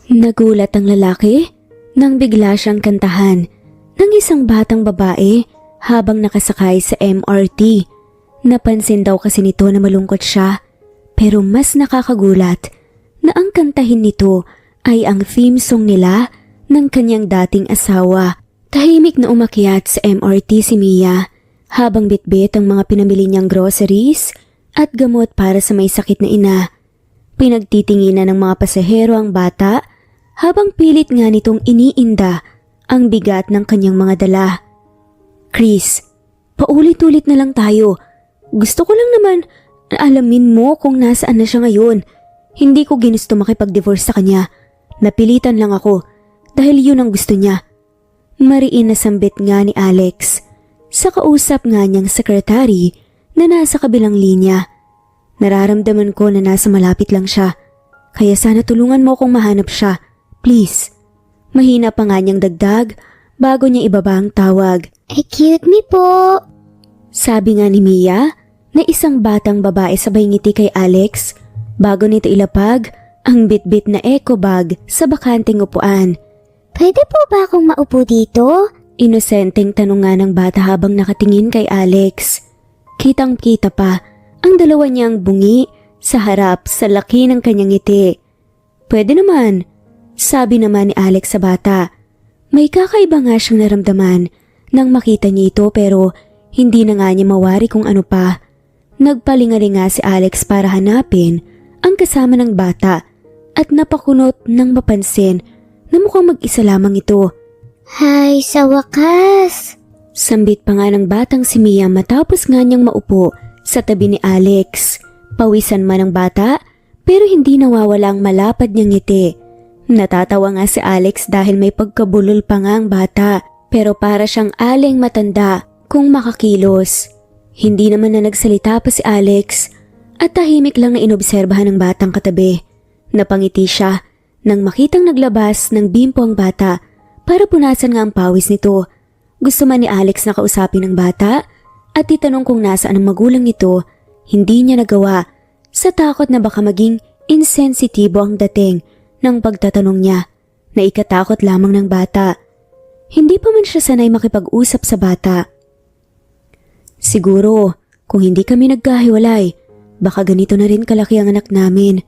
Nagulat ang lalaki nang bigla siyang kantahan ng isang batang babae habang nakasakay sa MRT. Napansin daw kasi nito na malungkot siya, pero mas nakakagulat na ang kantahin nito ay ang theme song nila ng kanyang dating asawa. Tahimik na umakyat sa MRT si Mia habang bitbit ang mga pinamili niyang groceries at gamot para sa may sakit na ina. Pinagtitinginan ng mga pasahero ang bata habang pilit nga nitong iniinda ang bigat ng kanyang mga dala. Chris, paulit-ulit na lang tayo. Gusto ko lang naman na alamin mo kung nasaan na siya ngayon. Hindi ko ginusto makipag-divorce sa kanya. Napilitan lang ako dahil yun ang gusto niya. Mariin na sambit nga ni Alex sa kausap nga niyang sekretary na nasa kabilang linya. Nararamdaman ko na nasa malapit lang siya, kaya sana tulungan mo akong mahanap siya. Please. Mahina pa nga niyang dagdag bago niya ibaba ang tawag. Cute me po. Sabi nga ni Mia na isang batang babae sabay ngiti kay Alex bago nito ilapag ang bitbit na eco bag sa bakanteng upuan. Pwede po ba akong maupo dito? Inosenteng tanong nga ng bata habang nakatingin kay Alex. Kitang-kita pa ang dalawa niyang bungi sa harap sa laki ng kanyang ngiti. Pwede naman, sabi naman ni Alex sa bata. May kakaiba nga siyang naramdaman nang makita niya ito pero hindi na nga niya mawari kung ano pa. Nagpalingali nga si Alex para hanapin ang kasama ng bata at napakunot nang mapansin na mukhang mag-isa lamang ito. Hay, sa wakas! Sambit pa nga ng batang si Mia matapos nga niyang maupo sa tabi ni Alex. Pawisan man ang bata pero hindi nawawala ang malapad niyang ngiti. Natatawa nga si Alex dahil may pagkabulol pa nga ang bata pero para siyang aling matanda kung makakilos. Hindi naman na nagsalita pa si Alex at tahimik lang na inobserbahan ng batang katabi. Napangiti siya nang makitang naglabas ng bimpo ang bata para punasan nga ang pawis nito. Gusto man ni Alex na kausapin ng bata at itanong kung nasaan ang magulang nito, hindi niya nagawa sa takot na baka maging insensitibo ang dating ng pagtatanong niya na ikatakot lamang ng bata. Hindi pa man siya sanay makipag-usap sa bata. Siguro, kung hindi kami nagkahiwalay, baka ganito na rin kalaki ang anak namin.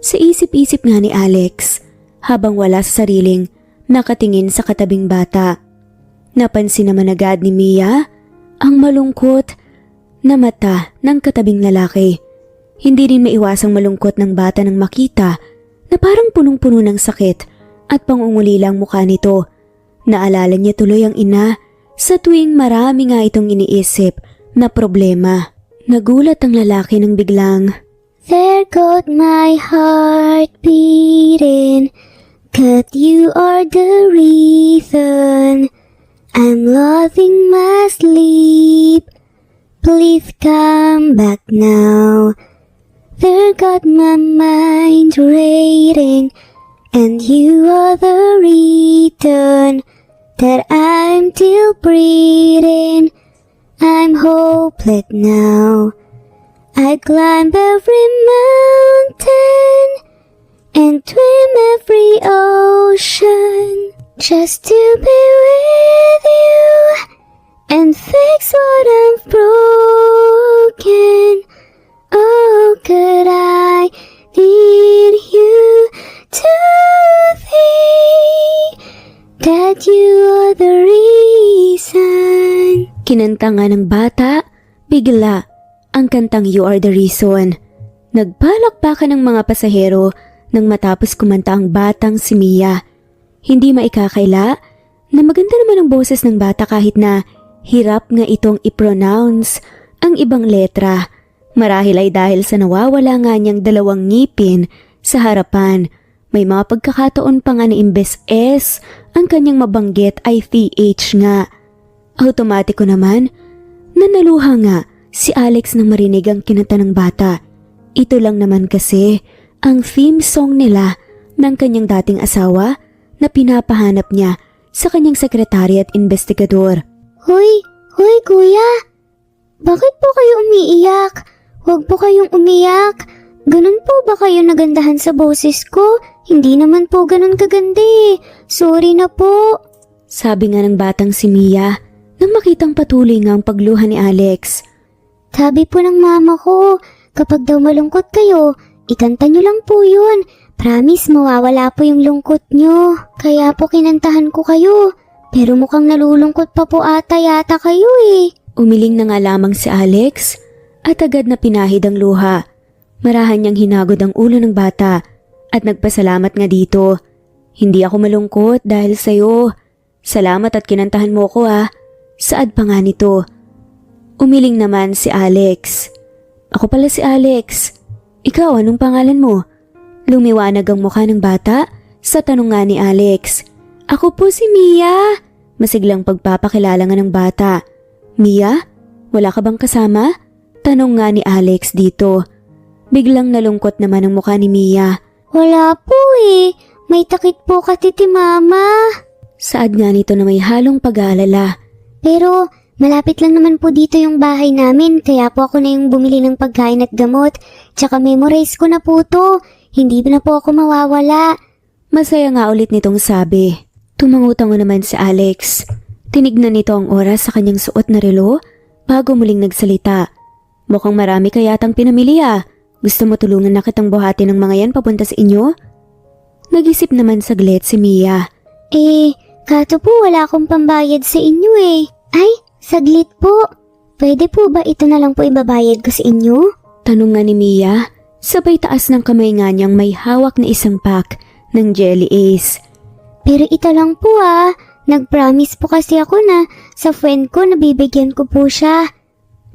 Sa isip-isip nga ni Alex habang wala sa sariling nakatingin sa katabing bata. Napansin naman agad ni Mia ang malungkot na mata ng katabing lalaki. Hindi rin maiwasang malungkot ng bata nang makita na parang punong-puno ng sakit at pangungulila ang mukha nito. Naalala niya tuloy ang ina sa tuwing marami nga itong iniisip na problema. Nagulat ang lalaki nang biglang, There got my heart beating, 'cause you are the reason I'm loving my sleep. Please come back now. There got my mind racing, and you are the reason that I'm still breathing. I'm hopeless now. I climb every mountain and swim every ocean just to be with you and fix what I've broken. Oh, could I need you to think that you are the reason? kinanta nga ng bata, bigla ang kantang You Are the Reason. Nagpalakpakan ng mga pasahero nang matapos kumanta ang batang si Mia. Hindi maikakaila na maganda naman ang boses ng bata kahit na hirap nga itong i-pronounce ang ibang letra. Marahil ay dahil sa nawawala nga niyang dalawang ngipin sa harapan. May mga pagkakataon pa nga na imbes S ang kanyang mabanggit ay TH nga. Automatiko naman na naluha nga si Alex nang marinig ang kinanta ng bata. Ito lang naman kasi ang theme song nila ng kanyang dating asawa na pinapahanap niya sa kanyang sekretary at investigador. Hoy kuya! Bakit po kayo umiiyak? Huwag po kayong umiyak. Ganun po ba kayo nagandahan sa boses ko? Hindi naman po ganun kaganda eh. Sorry na po. Sabi nga ng batang si Mia nang makitang patuloy nga ang pagluha ni Alex. Sabi po ng mama ko, kapag daw malungkot kayo, ikanta nyo lang po yun. Promise, mawawala po yung lungkot nyo. Kaya po kinantahan ko kayo. Pero mukhang nalulungkot pa po ata yata kayo eh. Umiling na nga lamang si Alex at agad na pinahid ang luha. Marahan niyang hinagod ang ulo ng bata at nagpasalamat nga dito. Hindi ako malungkot dahil sa'yo. Salamat at kinantahan mo ko ah. Saad pa nga nito. Umiling naman si Alex. Ako pala si Alex. Ikaw, anong pangalan mo? Lumiwanag ang mukha ng bata sa tanong nga ni Alex. Ako po si Mia. Masiglang pagpapakilala nga ng bata. Mia? Wala ka bang kasama? Tanong nga ni Alex dito. Biglang nalungkot naman ang mukha ni Mia. Wala po eh. May takit po kasi ti mama. Saad nga nito na may halong pag-aalala. Pero malapit lang naman po dito yung bahay namin, kaya po ako na yung bumili ng pagkain at gamot. Tsaka memorize ko na po to. Hindi na po ako mawawala. Masaya nga ulit nitong sabi. Tumangutango naman si Alex. Tinignan nito ang oras sa kanyang suot na relo bago muling nagsalita. Mukhang marami kayatang pinamili ah. Gusto mo tulungan na kitang buhatin ng mga yan papunta sa inyo? Nag-isip naman saglit si Mia. Kato po wala akong pambayad sa inyo eh. Ay, saglit po. Pwede po ba ito na lang po ibabayad ko sa inyo? Tanong nga ni Mia, sabay taas ng kamay nga niyang may hawak na isang pack ng Jelly Ace. Pero ito lang po ah. Nag-promise po kasi ako na sa friend ko na bibigyan ko po siya.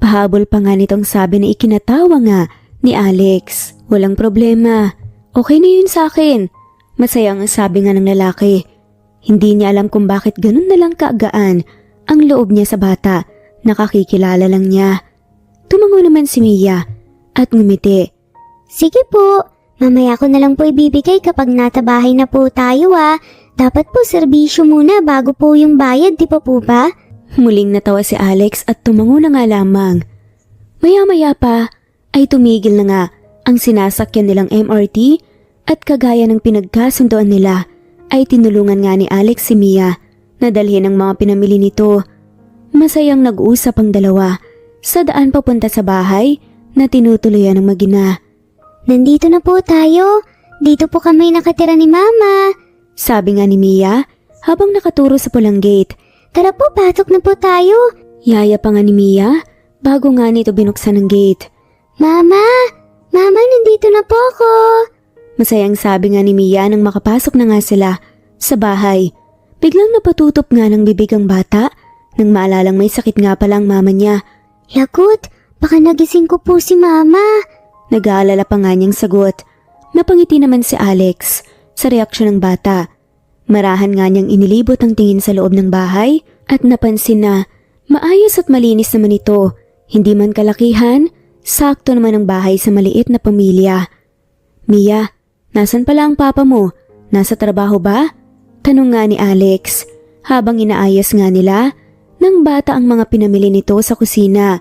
Pahabol pa nga nitong sabi na ikinatawa nga ni Alex. Walang problema. Okay na yun sa akin. Masaya ang sabi nga ng lalaki. Hindi niya alam kung bakit ganun na lang kaagaan ang loob niya sa bata. Nakakikilala lang niya. Tumango naman si Mia at ngumiti. Sige po. Mamaya ko na lang po ibibigay kapag nasa bahay na po tayo ah. Dapat po serbisyo muna bago po yung bayad, di pa po ba? Muling natawa si Alex at tumango na nga lamang. Maya-maya pa ay tumigil na nga ang sinasakyan nilang MRT at kagaya ng pinagkasundoan nila ay tinulungan nga ni Alex si Mia na dalhin ang mga pinamili nito. Masayang nag-uusap ang dalawa sa daan papunta sa bahay na tinutuloyan ng mag-ina. Nandito na po tayo. Dito po kami nakatira ni Mama. Sabi nga ni Mia habang nakaturo sa pulang gate. Tara po, pasok na po tayo. Yaya pa nga ni Mia bago nga nito binuksan ang gate. Mama! Mama, nandito na po ako. Masayang sabi nga ni Mia nang makapasok na nga sila sa bahay. Biglang napatutup nga ng bibig ang bata nang maalalang may sakit nga pala ang mama niya. Lagot, baka nagising ko po si Mama. Nag-aalala pa nga niyang sagot. Napangiti naman si Alex sa reaksyon ng bata. Marahan nga niyang inilibot ang tingin sa loob ng bahay at napansin na maayos at malinis naman ito. Hindi man kalakihan, sakto naman ang bahay sa maliit na pamilya. Mia, nasan pala ang papa mo? Nasa trabaho ba? Tanong nga ni Alex habang inaayos nga nila ng bata ang mga pinamili nito sa kusina.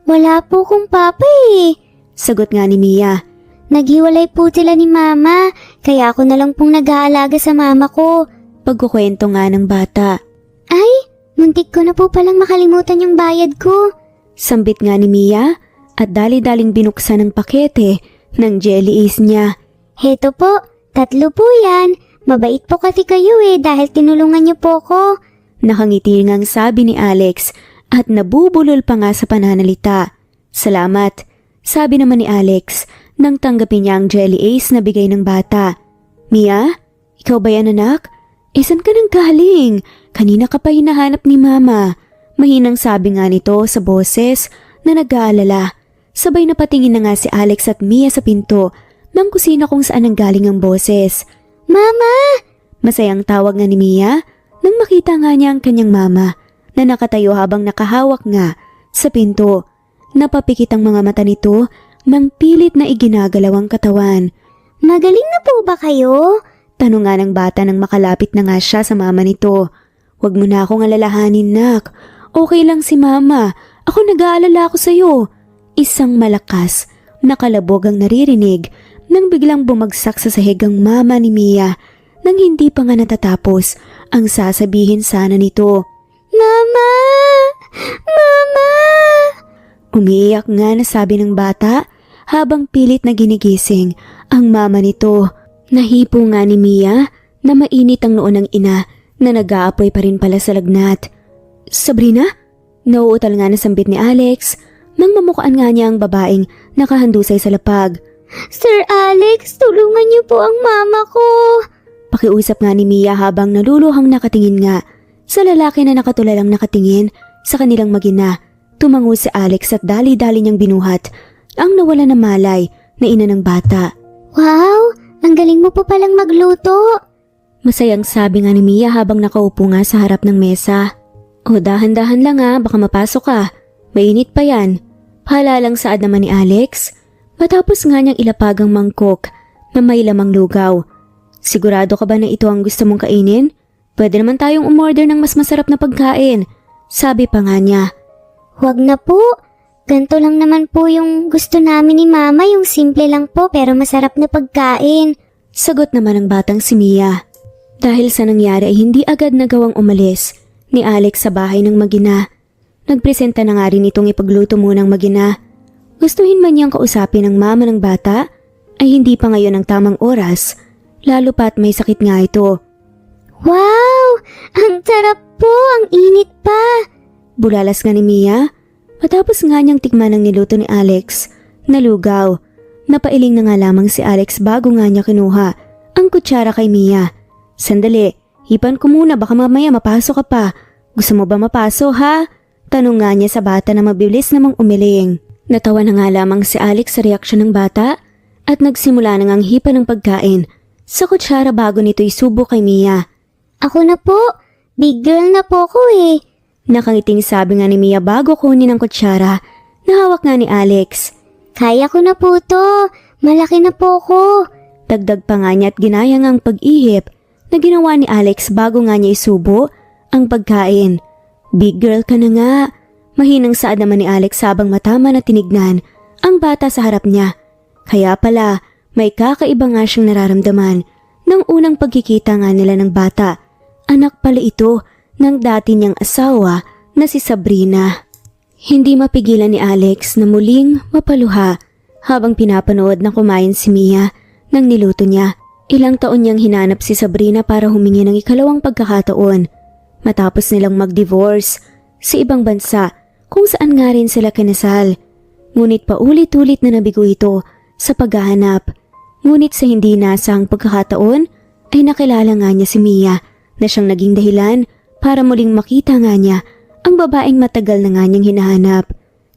Wala po kong papa eh. Sagot nga ni Mia. Naghiwalay po sila ni Mama, kaya ako na lang pong nag-aalaga sa mama ko. Pagkukwento nga ng bata. Ay, muntik ko na po palang makalimutan yung bayad ko. Sambit nga ni Mia at dali-daling binuksan ang pakete ng Jelly Ace niya. Heto po, 3 po yan. Mabait po kasi kayo eh dahil tinulungan niyo po ko. Nakangiti ngang sabi ni Alex at nabubulol pa nga sa pananalita. Salamat, sabi naman ni Alex nang tanggapin niya ang Jelly Ace na bigay ng bata. Mia, ikaw ba yan anak? Saan ka nang galing? Kanina ka pa hinahanap ni Mama. Mahinang sabi nga nito sa boses na nag-aalala. Sabay na patingin na nga si Alex at Mia sa pinto ng kusina kung saan nanggaling ang boses. Mama! Masayang tawag nga ni Mia nang makita nga niya ang kanyang mama na nakatayo habang nakahawak nga sa pinto. Napapikit ang mga mata nito nang pilit na iginagalaw ang katawan. Magaling na po ba kayo? Tanong nga ng bata nang makalapit na nga siya sa mama nito. Huwag mo na akong alalahanin, nak. Okay lang si Mama. Ako nag-aalala ako sa'yo. Isang malakas, Nakalabog ang naririnig nang biglang bumagsak sa sahig ang mama ni Mia nang hindi pa nga natatapos ang sasabihin sana nito. Mama! Mama! Umiiyak nga na sabi ng bata habang pilit na ginigising ang mama nito. Nahipo nga ni Mia na mainit ang noo ng ina na nag-aapoy pa rin pala sa lagnat. Sabrina? Nauutal nga na sambit ni Alex nang mamukaan nga niya ang babaeng nakahandusay sa lapag. Sir Alex, tulungan niyo po ang mama ko. Pakiusap nga ni Mia habang naluluhang nakatingin nga sa lalaki na nakatulalang nakatingin sa kanilang mag-ina. Tumango si Alex at dali-dali niyang binuhat ang nawala na malay na ina ng bata. Wow, ang galing mo po palang magluto. Masayang sabi nga ni Mia habang nakaupo nga sa harap ng mesa. O dahan-dahan lang baka mapasok ka. Mainit pa yan. Halalang saad naman ni Alex matapos nga niyang ilapag ang mangkok na may lamang lugaw. Sigurado ka ba na ito ang gusto mong kainin? Pwede naman tayong umorder ng mas masarap na pagkain. Sabi pa nga niya. Huwag na po. Ganto lang naman po yung gusto namin ni Mama, yung simple lang po pero masarap na pagkain. Sagot naman ng batang si Mia. Dahil sa nangyari ay hindi agad nagawang umalis ni Alex sa bahay ng mag-ina. Nagpresenta na nga rin itong ipagluto munang mag-ina. Gustuhin man niyang kausapin ng mama ng bata ay hindi pa ngayon ang tamang oras, lalo pat may sakit nga ito. Wow! Ang sarap po! Ang init pa! Bulalas nga ni Mia matapos nga niyang tikman ang niluto ni Alex na lugaw. Napailing na nga lamang si Alex bago nga niya kinuha ang kutsara kay Mia. Sandali, hipan ko muna baka mamaya mapasok ka pa. Gusto mo ba mapasok ha? Tanong nga niya sa bata na mabilis namang umiling. Natawa na nga lamang si Alex sa reaksyon ng bata at nagsimula na ngang hipan ng pagkain sa kutsara bago nito isubo kay Mia. Ako na po. Big girl na po ko eh. Nakangiting sabi nga ni Mia bago kunin ang kutsara na hawak nga ni Alex. Kaya ko na po to. Malaki na po ko. Dagdag pa nga niya at ginaya nga ang pag-ihip na ginawa ni Alex bago nga niya isubo ang pagkain. Big girl ka na nga. Mahinang saad naman ni Alex habang matama na tinignan ang bata sa harap niya. Kaya pala, may kakaiba nga siyang nararamdaman nang unang pagkikita nga nila ng bata. Anak pala ito ng dati niyang asawa na si Sabrina. Hindi mapigilan ni Alex na muling mapaluha habang pinapanood na kumain si Mia ng niluto niya. Ilang taon niyang hinanap si Sabrina para humingi ng ikalawang pagkakataon. Matapos nilang mag-divorce sa ibang bansa kung saan nga rin sila kinasal. Ngunit paulit-ulit na nabigo ito sa paghahanap. Ngunit sa hindi nasang pagkakataon ay nakilala nga niya si Mia na siyang naging dahilan para muling makita nga niya ang babaeng matagal na nga niyang hinahanap.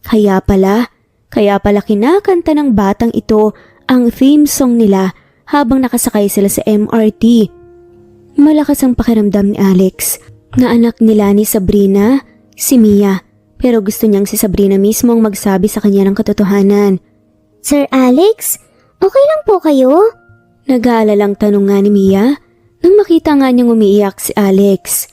Kaya pala kinakanta ng batang ito ang theme song nila habang nakasakay sila sa MRT. Malakas ang pakiramdam ni Alex na anak nila ni Sabrina, si Mia, pero gusto niyang si Sabrina mismo ang magsabi sa kanya ng katotohanan. Sir Alex, okay lang po kayo? Nag-aalalang tanong nga ni Mia nang makita nga niyang umiiyak si Alex.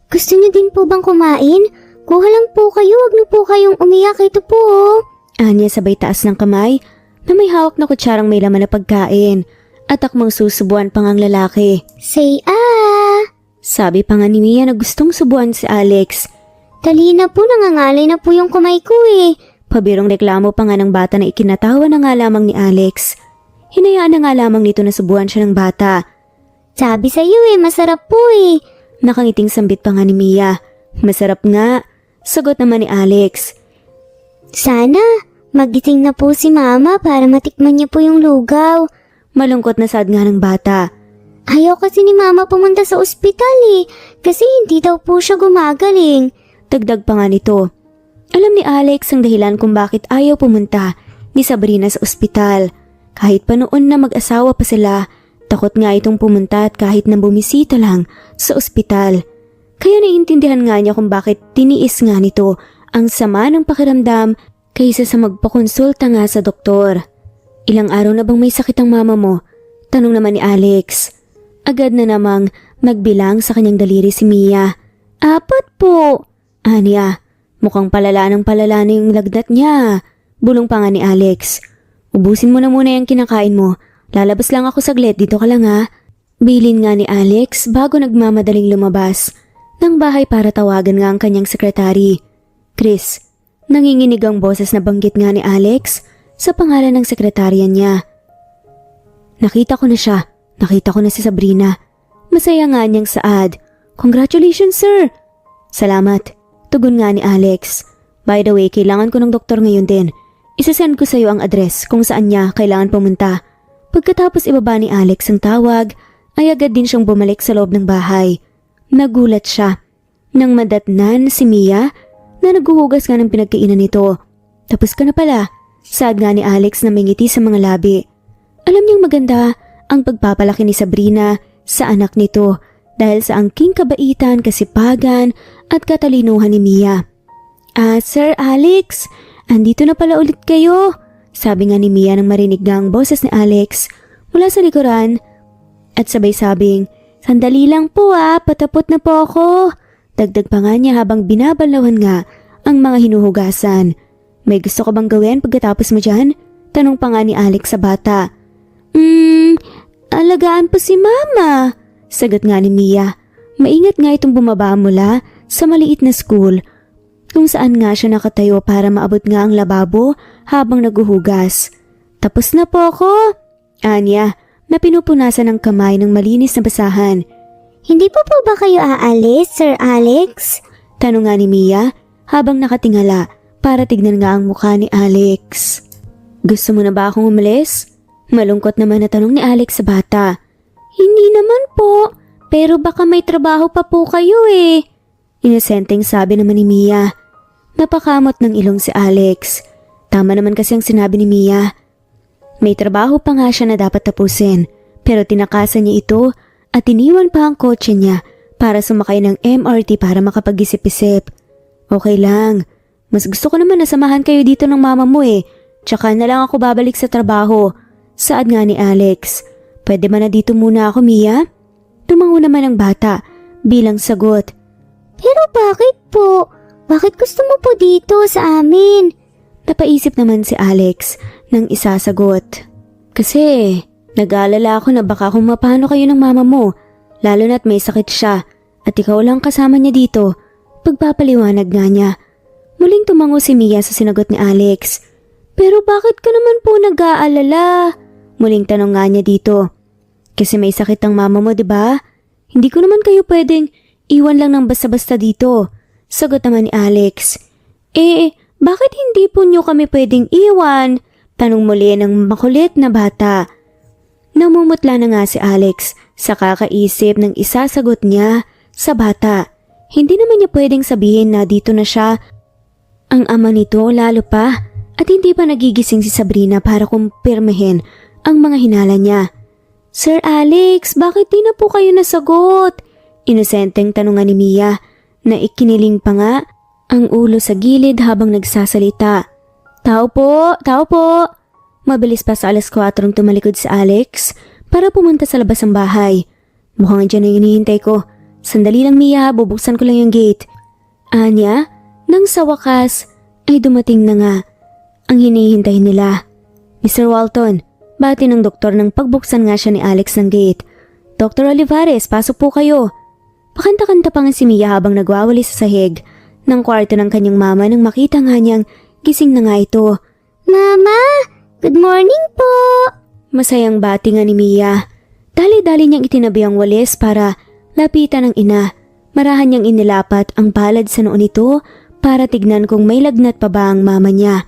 Gusto niyo din po bang kumain? Kuha lang po kayo, wag niyo po kayong umiyak, ito po oh. Anya sabay taas ng kamay na may hawak na kutsarang may laman na pagkain at akmang susubuan pang ang lalaki. Say ah! Sabi pa nga ni Mia na gustong subuan si Alex. Dali na po, nangangalay na po yung kamay ko eh. Pabirong reklamo pa nga ng bata na ikinatawa na nga lamang ni Alex. Hinayaan na nga lamang nito na subuan siya ng bata. Sabi sa'yo eh, masarap po eh. Nakangiting sambit pa nga ni Mia. Masarap nga. Sagot naman ni Alex. Sana, magising na po si Mama para matikman niya po yung lugaw. Malungkot na sad nga ng bata. Ayaw kasi ni Mama pumunta sa ospital eh, kasi hindi daw po siya gumagaling. Dagdag pa nga nito. Alam ni Alex ang dahilan kung bakit ayaw pumunta ni Sabrina sa ospital. Kahit pa noon na mag-asawa pa sila, takot nga itong pumunta at kahit na bumisita lang sa ospital. Kaya naiintindihan nga niya kung bakit tiniis nga nito ang sama ng pakiramdam kaysa sa magpakonsulta nga sa doktor. Ilang araw na bang may sakit ang mama mo? Tanong naman ni Alex. Agad na namang magbilang sa kanyang daliri si Mia. 4 po. Anya, mukhang palala ng palala na yung lagnat niya. Bulong pa nga ni Alex. Ubusin mo na muna yung kinakain mo. Lalabas lang ako saglit, dito ka lang ha. Bilin nga ni Alex bago nagmamadaling lumabas ng bahay para tawagan nga ang kanyang sekretary. Chris, nanginginig ang boses na banggit nga ni Alex sa pangalan ng sekretarya niya. Nakita ko na siya. Nakita ko na si Sabrina. Masaya nga niyang saad. Congratulations, sir! Salamat. Tugon nga ni Alex. By the way, kailangan ko ng doktor ngayon din. Isasend ko sa iyo ang address kung saan niya kailangan pumunta. Pagkatapos ibaba ni Alex ang tawag, ay agad din siyang bumalik sa loob ng bahay. Nagulat siya nang madatnan si Mia na naghuhugas nga ng pinagkainan nito. Tapos ka na pala, saad nga ni Alex na may ngiti sa mga labi. Alam niyang maganda ang pagpapalaki ni Sabrina sa anak nito dahil sa angking kabaitan, kasipagan at katalinuhan ni Mia. Sir Alex, andito na pala ulit kayo, sabi nga ni Mia nang marinig nga ang boses ni Alex mula sa likuran at sabay-sabing, sandali lang po patapot na po ako. Dagdag pa nga niya habang binabalawhan nga ang mga hinuhugasan. May gusto ka bang gawin pagkatapos mo dyan? Tanong pa nga ni Alex sa bata. Alagaan po si Mama, sagot nga ni Mia. Maingat nga itong bumaba mula sa maliit na school kung saan nga siya nakatayo para maabot nga ang lababo habang naguhugas. Tapos na po ako, anya, na pinupunasan ng kamay ng malinis na basahan. Hindi po ba kayo aalis, Sir Alex? Tanong nga ni Mia habang nakatingala para tignan nga ang mukha ni Alex. Gusto mo na ba akong umalis? Malungkot naman na tanong ni Alex sa bata. Hindi naman po, pero baka may trabaho pa po kayo eh. Inosenteng sabi naman ni Mia. Napakamot ng ilong si Alex. Tama naman kasi ang sinabi ni Mia. May trabaho pa nga siya na dapat tapusin, pero tinakasan niya ito at iniwan pa ang kotse niya para sumakay ng MRT para makapag-isip-isip. Okay lang, mas gusto ko naman na samahan kayo dito ng mama mo eh, tsaka na lang ako babalik sa trabaho. Saad nga ni Alex. Pwede ba na dito muna ako, Mia? Tumango naman ang bata bilang sagot. Pero bakit po? Bakit gusto mo po dito sa amin? Napaisip naman si Alex nang isasagot. Kasi nag-aalala ako na baka kung mapano kayo ng mama mo, lalo na't may sakit siya at ikaw lang kasama niya dito. Pagpapaliwanag nga niya. Muling tumango si Mia sa sinagot ni Alex. Pero bakit ka naman po nag-aalala? Muling tanong nga niya dito. Kasi may sakit ang mama mo, 'di ba? Hindi ko naman kayo pwedeng iwan lang ng basta-basta dito. Sagot naman ni Alex. Bakit hindi po niyo kami pwedeng iwan? Tanong muli ng makulit na bata. Namumutla na nga si Alex sa kakaisip ng isasagot niya sa bata. Hindi naman niya pwedeng sabihin na dito na siya ang ama nito lalo pa at hindi pa nagigising si Sabrina para kumpirmahin ang mga hinala niya. Sir Alex, bakit di na po kayo nasagot? Inosenteng tanungan ni Mia na ikiniling pa nga ang ulo sa gilid habang nagsasalita. Tao po, tao po. Mabilis pa sa 4:00 tumalikod si Alex para pumunta sa labas ng bahay. Mukhang dyan na hinihintay ko. Sandali lang Mia, bubuksan ko lang yung gate. Anya, nang sa wakas ay dumating na nga ang hinihintay nila. Mr. Walton, bati ng doktor nang pagbuksan nga siya ni Alex ng gate. Dr. Olivares, pasok po kayo. Pakanta-kanta pa nga si Mia habang nagwawali sa sahig ng kwarto ng kanyang mama nang makita nga niyang gising na nga ito. Mama, good morning po. Masayang bati nga ni Mia. Dali-dali niyang itinabi ang walis para lapitan ng ina. Marahan niyang inilapat ang palad sa noo nito para tignan kung may lagnat pa ba ang mama niya.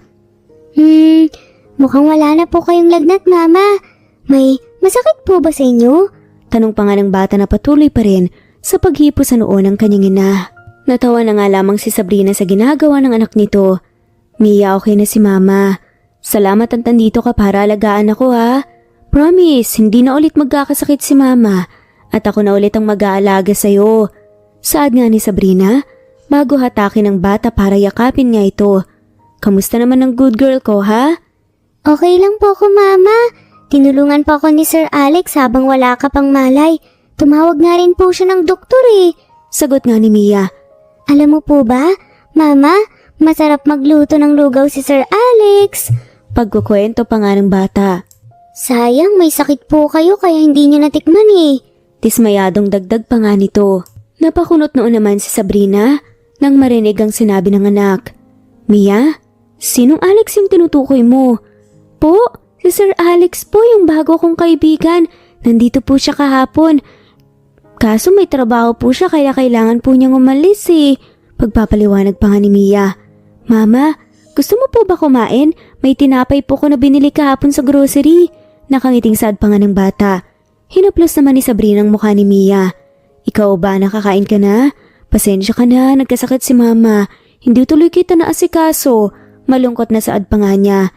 Mukhang wala na po kayong lagnat, Mama. May masakit po ba sa inyo? Tanong pa nga ng bata na patuloy pa rin sa paghipo sa noo ng kanyang ina. Natawa na nga lamang si Sabrina sa ginagawa ng anak nito. Mia, okay na si Mama. Salamat at nandito ka para alagaan ako ha. Promise, hindi na ulit magkakasakit si Mama at ako na ulit ang mag-aalaga sa'yo. Saad nga ni Sabrina bago hatakin ng bata para yakapin nga ito. Kamusta naman ang good girl ko ha? Okay lang po ako, Mama. Tinulungan po ako ni Sir Alex habang wala ka pang malay. Tumawag nga rin po siya ng doktor eh. Sagot nga ni Mia. Alam mo po ba, Mama, masarap magluto ng lugaw si Sir Alex. Pagkukwento pa nga ng bata. Sayang, may sakit po kayo kaya hindi nyo natikman eh. Dismayadong dagdag pa nga nito. Napakunot noon naman si Sabrina nang marinig ang sinabi ng anak. Mia, sinong Alex yung tinutukoy mo? Po, si Sir Alex po yung bago kong kaibigan. Nandito po siya kahapon. Kaso may trabaho po siya kaya kailangan po niyang umalis eh. Pagpapaliwanag pa nga ni Mia. Mama, gusto mo po ba kumain? May tinapay po ko na binili kahapon sa grocery. Nakangiting saad pa nga ng bata. Hinaplos naman ni Sabrina ang mukha ni Mia. Ikaw ba, nakakain ka na? Pasensya ka na, nagkasakit si mama. Hindi tuloy kita na asikaso. Malungkot na saad pa nga niya.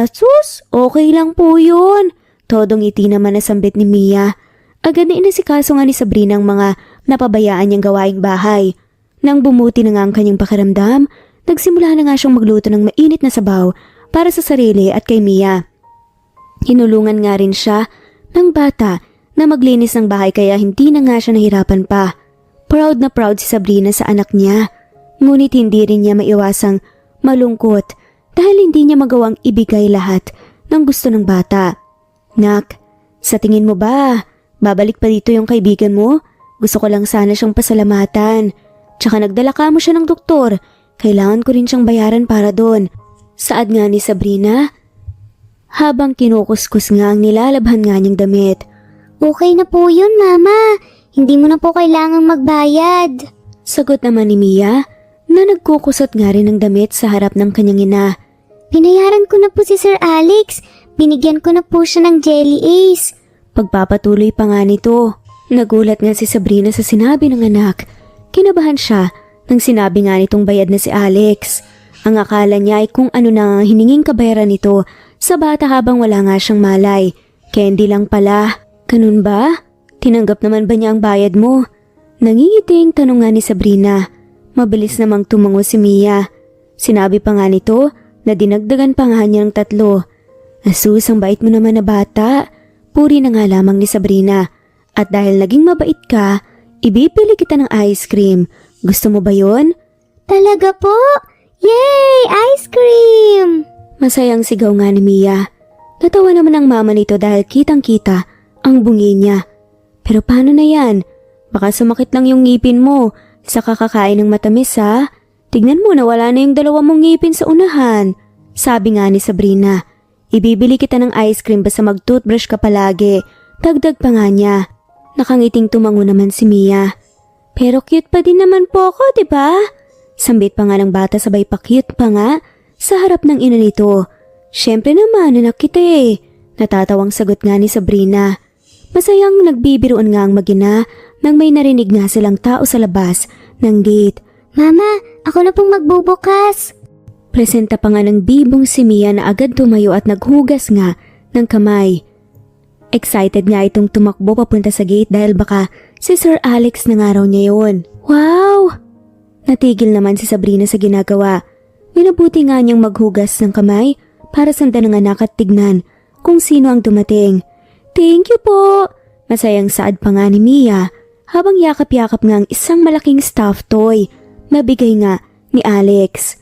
Sus, okay lang po yun. Todong ngiti naman na sambit ni Mia. Agad na inasikaso nga ni Sabrina ang mga napabayaan niyang gawaing bahay. Nang bumuti na nga ang kanyang pakiramdam, nagsimula na nga siyang magluto ng mainit na sabaw para sa sarili at kay Mia. Hinulungan nga rin siya ng bata na maglinis ng bahay kaya hindi na nga siya nahirapan pa. Proud na proud si Sabrina sa anak niya. Ngunit hindi rin niya maiwasang malungkot dahil hindi niya magawang ibigay lahat ng gusto ng bata. Nak, sa tingin mo ba, babalik pa dito yung kaibigan mo? Gusto ko lang sana siyang pasalamatan. Tsaka nagdala ka mo siya ng doktor. Kailangan ko rin siyang bayaran para doon. Saad nga ni Sabrina, habang kinukuskus nga ang nilalabhan nga niyang damit. Okay na po yun, Mama. Hindi mo na po kailangang magbayad. Sagot naman ni Mia na nagkukusot nga rin ng damit sa harap ng kanyang ina. Binayaran ko na po si Sir Alex. Binigyan ko na po siya ng Jelly Ace. Pagpapatuloy pa nga nito, nagulat nga si Sabrina sa sinabi ng anak. Kinabahan siya nang sinabi nga nitong bayad na si Alex. Ang akala niya ay kung ano na ang hininging kabayaran nito sa bata habang wala nga siyang malay. Candy lang pala. Ganun ba? Tinanggap naman ba niya ang bayad mo? Nangingiting tanong nga ni Sabrina. Mabilis namang tumango si Mia. Sinabi pa nga nito na dinagdagan pa nga niya ng 3. Asus, ang bait mo naman na bata. Puri na nga lamang ni Sabrina. At dahil naging mabait ka, ibibili kita ng ice cream. Gusto mo ba yon? Talaga po? Yay! Ice cream! Masayang sigaw nga ni Mia. Natawa naman ang mama nito dahil kitang-kita ang bungi niya. Pero paano na yan? Baka sumakit lang yung ngipin mo sa kakakain ng matamis ha? Tignan mo na wala na yung 2 mong ngipin sa unahan. Sabi nga ni Sabrina. Ibibili kita ng ice cream basta mag-toothbrush ka palagi. Dagdag pa nga niya. Nakangiting tumango naman si Mia. Pero cute pa din naman po ako, diba? Sambit pa nga ng bata sabay pa cute pa nga sa harap ng ina nito. Siyempre naman, anak kita eh. Natatawang sagot nga ni Sabrina. Masayang nagbibiruan nga ang mag-ina nang may narinig nga silang tao sa labas ng gate. Mama, ako na pong magbubukas. Presenta pa nga ng bibong si Mia na agad tumayo at naghugas nga ng kamay. Excited nga itong tumakbo papunta sa gate dahil baka si Sir Alex na nga raw niya yun. Wow! Natigil naman si Sabrina sa ginagawa. Minabuti nga niyang maghugas ng kamay para sundan ng anak at tignan kung sino ang dumating. Thank you po! Masayang saad pa nga ni Mia habang yakap-yakap nga ang isang malaking stuffed toy na bigay nga ni Alex.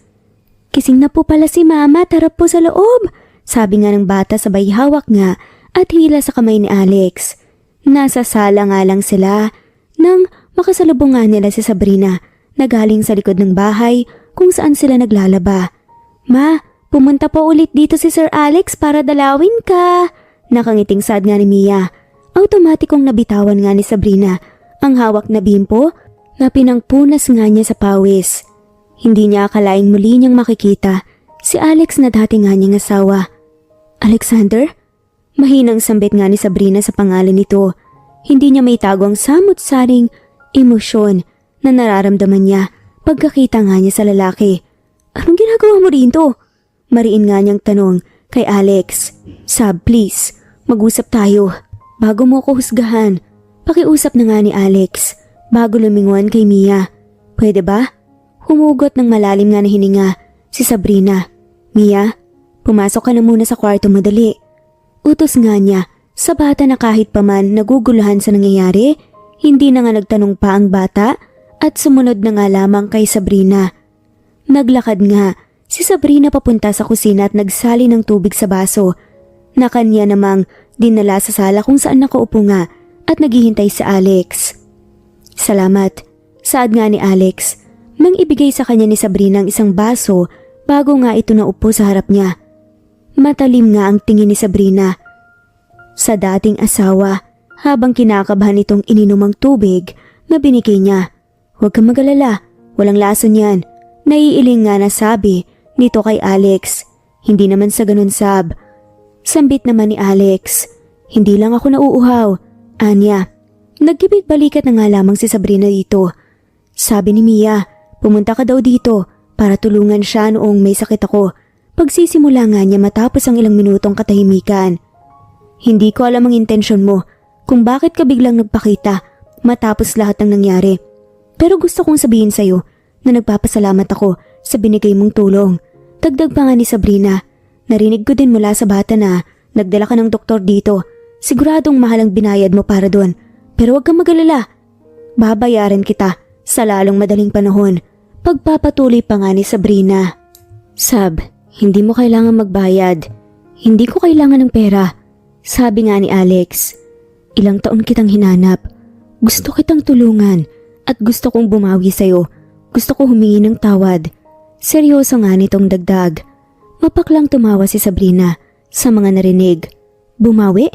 Kising na po pala si Mama, tara po sa loob! Sabi nga ng bata sabay hawak nga at hila sa kamay ni Alex. Nasa sala nga lang sila nang makasalubong nga nila si Sabrina na galing sa likod ng bahay kung saan sila naglalaba. Ma, pumunta po ulit dito si Sir Alex para dalawin ka. Nakangiting sad nga ni Mia. Automatikong nabitawan nga ni Sabrina ang hawak na bimpo na pinangpunas nga niya sa pawis. Hindi niya akalaing muli niyang makikita si Alex na dati nga niyang asawa. Alexander? Mahinang sambit nga ni Sabrina sa pangalan nito. Hindi niya maitago ang samut-saring emosyon na nararamdaman niya pagkakita nga niya sa lalaki. Anong ginagawa mo rito? Mariin nga niyang tanong kay Alex. Sab, please, mag-usap tayo. Bago mo ko husgahan, pakiusap na nga ni Alex bago luminguan kay Mia. Pwede ba? Humugot ng malalim nga na hininga si Sabrina. Mia, pumasok ka na muna sa kwarto madali. Utos nga niya sa bata na kahit pa man naguguluhan sa nangyayari, hindi na nga nagtanong pa ang bata at sumunod na nga lamang kay Sabrina. Naglakad nga si Sabrina papunta sa kusina at nagsali ng tubig sa baso na kanya namang dinala sa sala kung saan nakaupo nga at naghihintay si Alex. Salamat, saad nga ni Alex nang ibigay sa kanya ni Sabrina ang isang baso bago nga ito naupo sa harap niya. Matalim nga ang tingin ni Sabrina sa dating asawa habang kinakabahan itong ininom ang tubig na binigay niya. Huwag kang magalala, walang lason yan. Naiiling nga na sabi nito kay Alex. Hindi naman sa ganun, Sab. Sambit naman ni Alex. Hindi lang ako nauuhaw. Anya, nagkibig balikat na nga lamang si Sabrina dito. Sabi ni Mia, pumunta ka daw dito para tulungan siya noong may sakit ako. Pagsisimula nga niya matapos ang ilang minutong katahimikan. Hindi ko alam ang intensyon mo kung bakit ka biglang nagpakita matapos lahat ng nangyari. Pero gusto kong sabihin sa'yo na nagpapasalamat ako sa binigay mong tulong. Dagdag pa nga ni Sabrina, narinig ko din mula sa bata na nagdala ka ng doktor dito. Siguradong mahal ang binayad mo para doon. Pero huwag kang magalala. Babayaran kita sa lalong madaling panahon. Pagpapatuloy pa nga ni Sabrina. Sab, hindi mo kailangan magbayad. Hindi ko kailangan ng pera. Sabi nga ni Alex, ilang taon kitang hinanap. Gusto kitang tulungan at gusto kong bumawi sa'yo. Gusto ko humingi ng tawad. Seryoso nga nitong dagdag. Mapaklang tumawa si Sabrina sa mga narinig. Bumawi?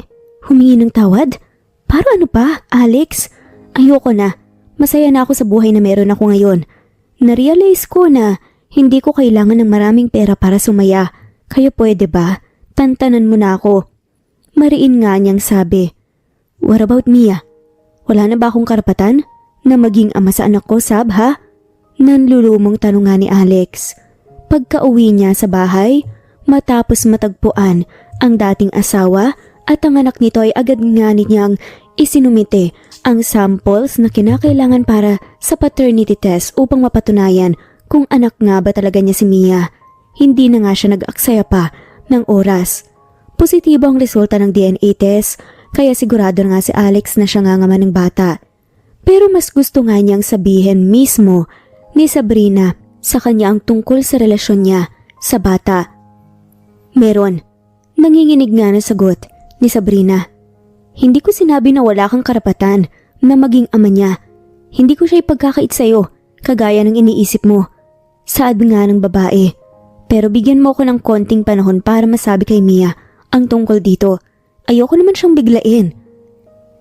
Humingi ng tawad? Para ano pa, Alex? Ayoko na. Masaya na ako sa buhay na meron ako ngayon. Narealize ko na hindi ko kailangan ng maraming pera para sumaya. Kaya pwede ba? Tantanan mo na ako. Mariin nga niyang sabi. What about Mia? Wala na ba akong karapatan na maging ama sa anak ko, Sab, ha? Nanlulumong tanong nga ni Alex. Pagka-uwi niya sa bahay, matapos matagpuan ang dating asawa at ang anak nito ay agad nga niyang isinumite ang samples na kinakailangan para sa paternity test upang mapatunayan kung anak nga ba talaga niya si Mia. Hindi na nga siya nag-aksaya pa ng oras. Positibo ang resulta ng DNA test kaya sigurado nga si Alex na siya nga naman ng bata. Pero mas gusto nga niyang sabihin mismo ni Sabrina sa kanya ang tungkol sa relasyon niya sa bata. Meron. Nanginginig nga na sagot ni Sabrina. Hindi ko sinabi na wala kang karapatan na maging ama niya. Hindi ko siya ipagkakait sa'yo kagaya ng iniisip mo. Saad nga ng babae. Pero bigyan mo ko ng konting panahon para masabi kay Mia ang tungkol dito. Ayoko naman siyang biglain.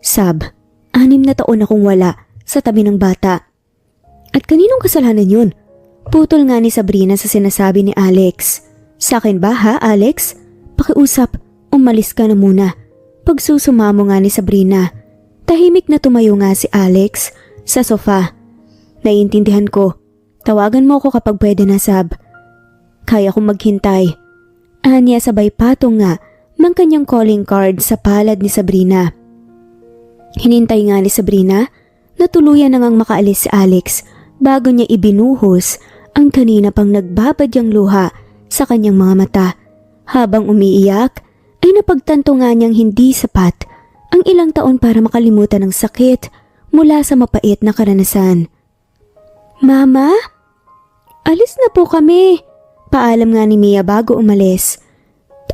Sab, 6 na taon akong wala sa tabi ng bata. At kaninong kasalanan yun? Putol nga ni Sabrina sa sinasabi ni Alex. Sa akin ba ha, Alex? Pakiusap, umalis ka na muna. Pagsusumamo nga ni Sabrina. Tahimik na tumayo nga si Alex sa sofa. Naiintindihan ko. Tawagan mo ako kapag pwede na, Sab. Kaya kong maghintay. Anya sabay patong nga ng kanyang calling card sa palad ni Sabrina. Hinintay nga ni Sabrina na tuluyan na ngang makaalis si Alex bago niya ibinuhos ang kanina pang nagbabadyang luha sa kanyang mga mata. Habang umiiyak ay napagtanto nga niyang hindi sapat ang ilang taon para makalimutan ang sakit mula sa mapait na karanasan. Mama? Alis na po kami. Paalam nga ni Mia bago umalis.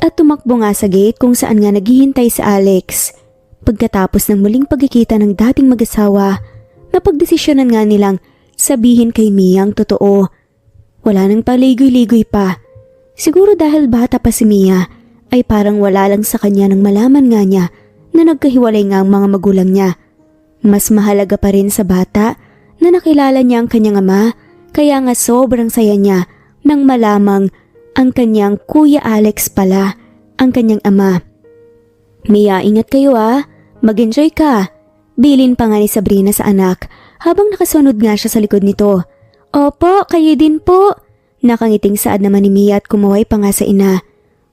At tumakbo nga sa gate kung saan nga naghihintay si Alex. Pagkatapos ng muling pagkikita ng dating mag-asawa, napagdesisyonan nga nilang sabihin kay Mia ang totoo. Wala nang paligoy-ligoy pa. Siguro dahil bata pa si Mia, ay parang wala lang sa kanya nang malaman nga niya na nagkahiwalay nga ang mga magulang niya. Mas mahalaga pa rin sa bata na nakilala niya ang kanyang ama, kaya nga sobrang saya niya nang malamang ang kanyang Kuya Alex pala ang kanyang ama. Mia, ingat kayo ah. Mag-enjoy ka. Bilin pa nga ni Sabrina sa anak habang nakasunod nga siya sa likod nito. Opo, kayo din po. Nakangiting saad naman ni Mia at kumaway pa nga sa ina.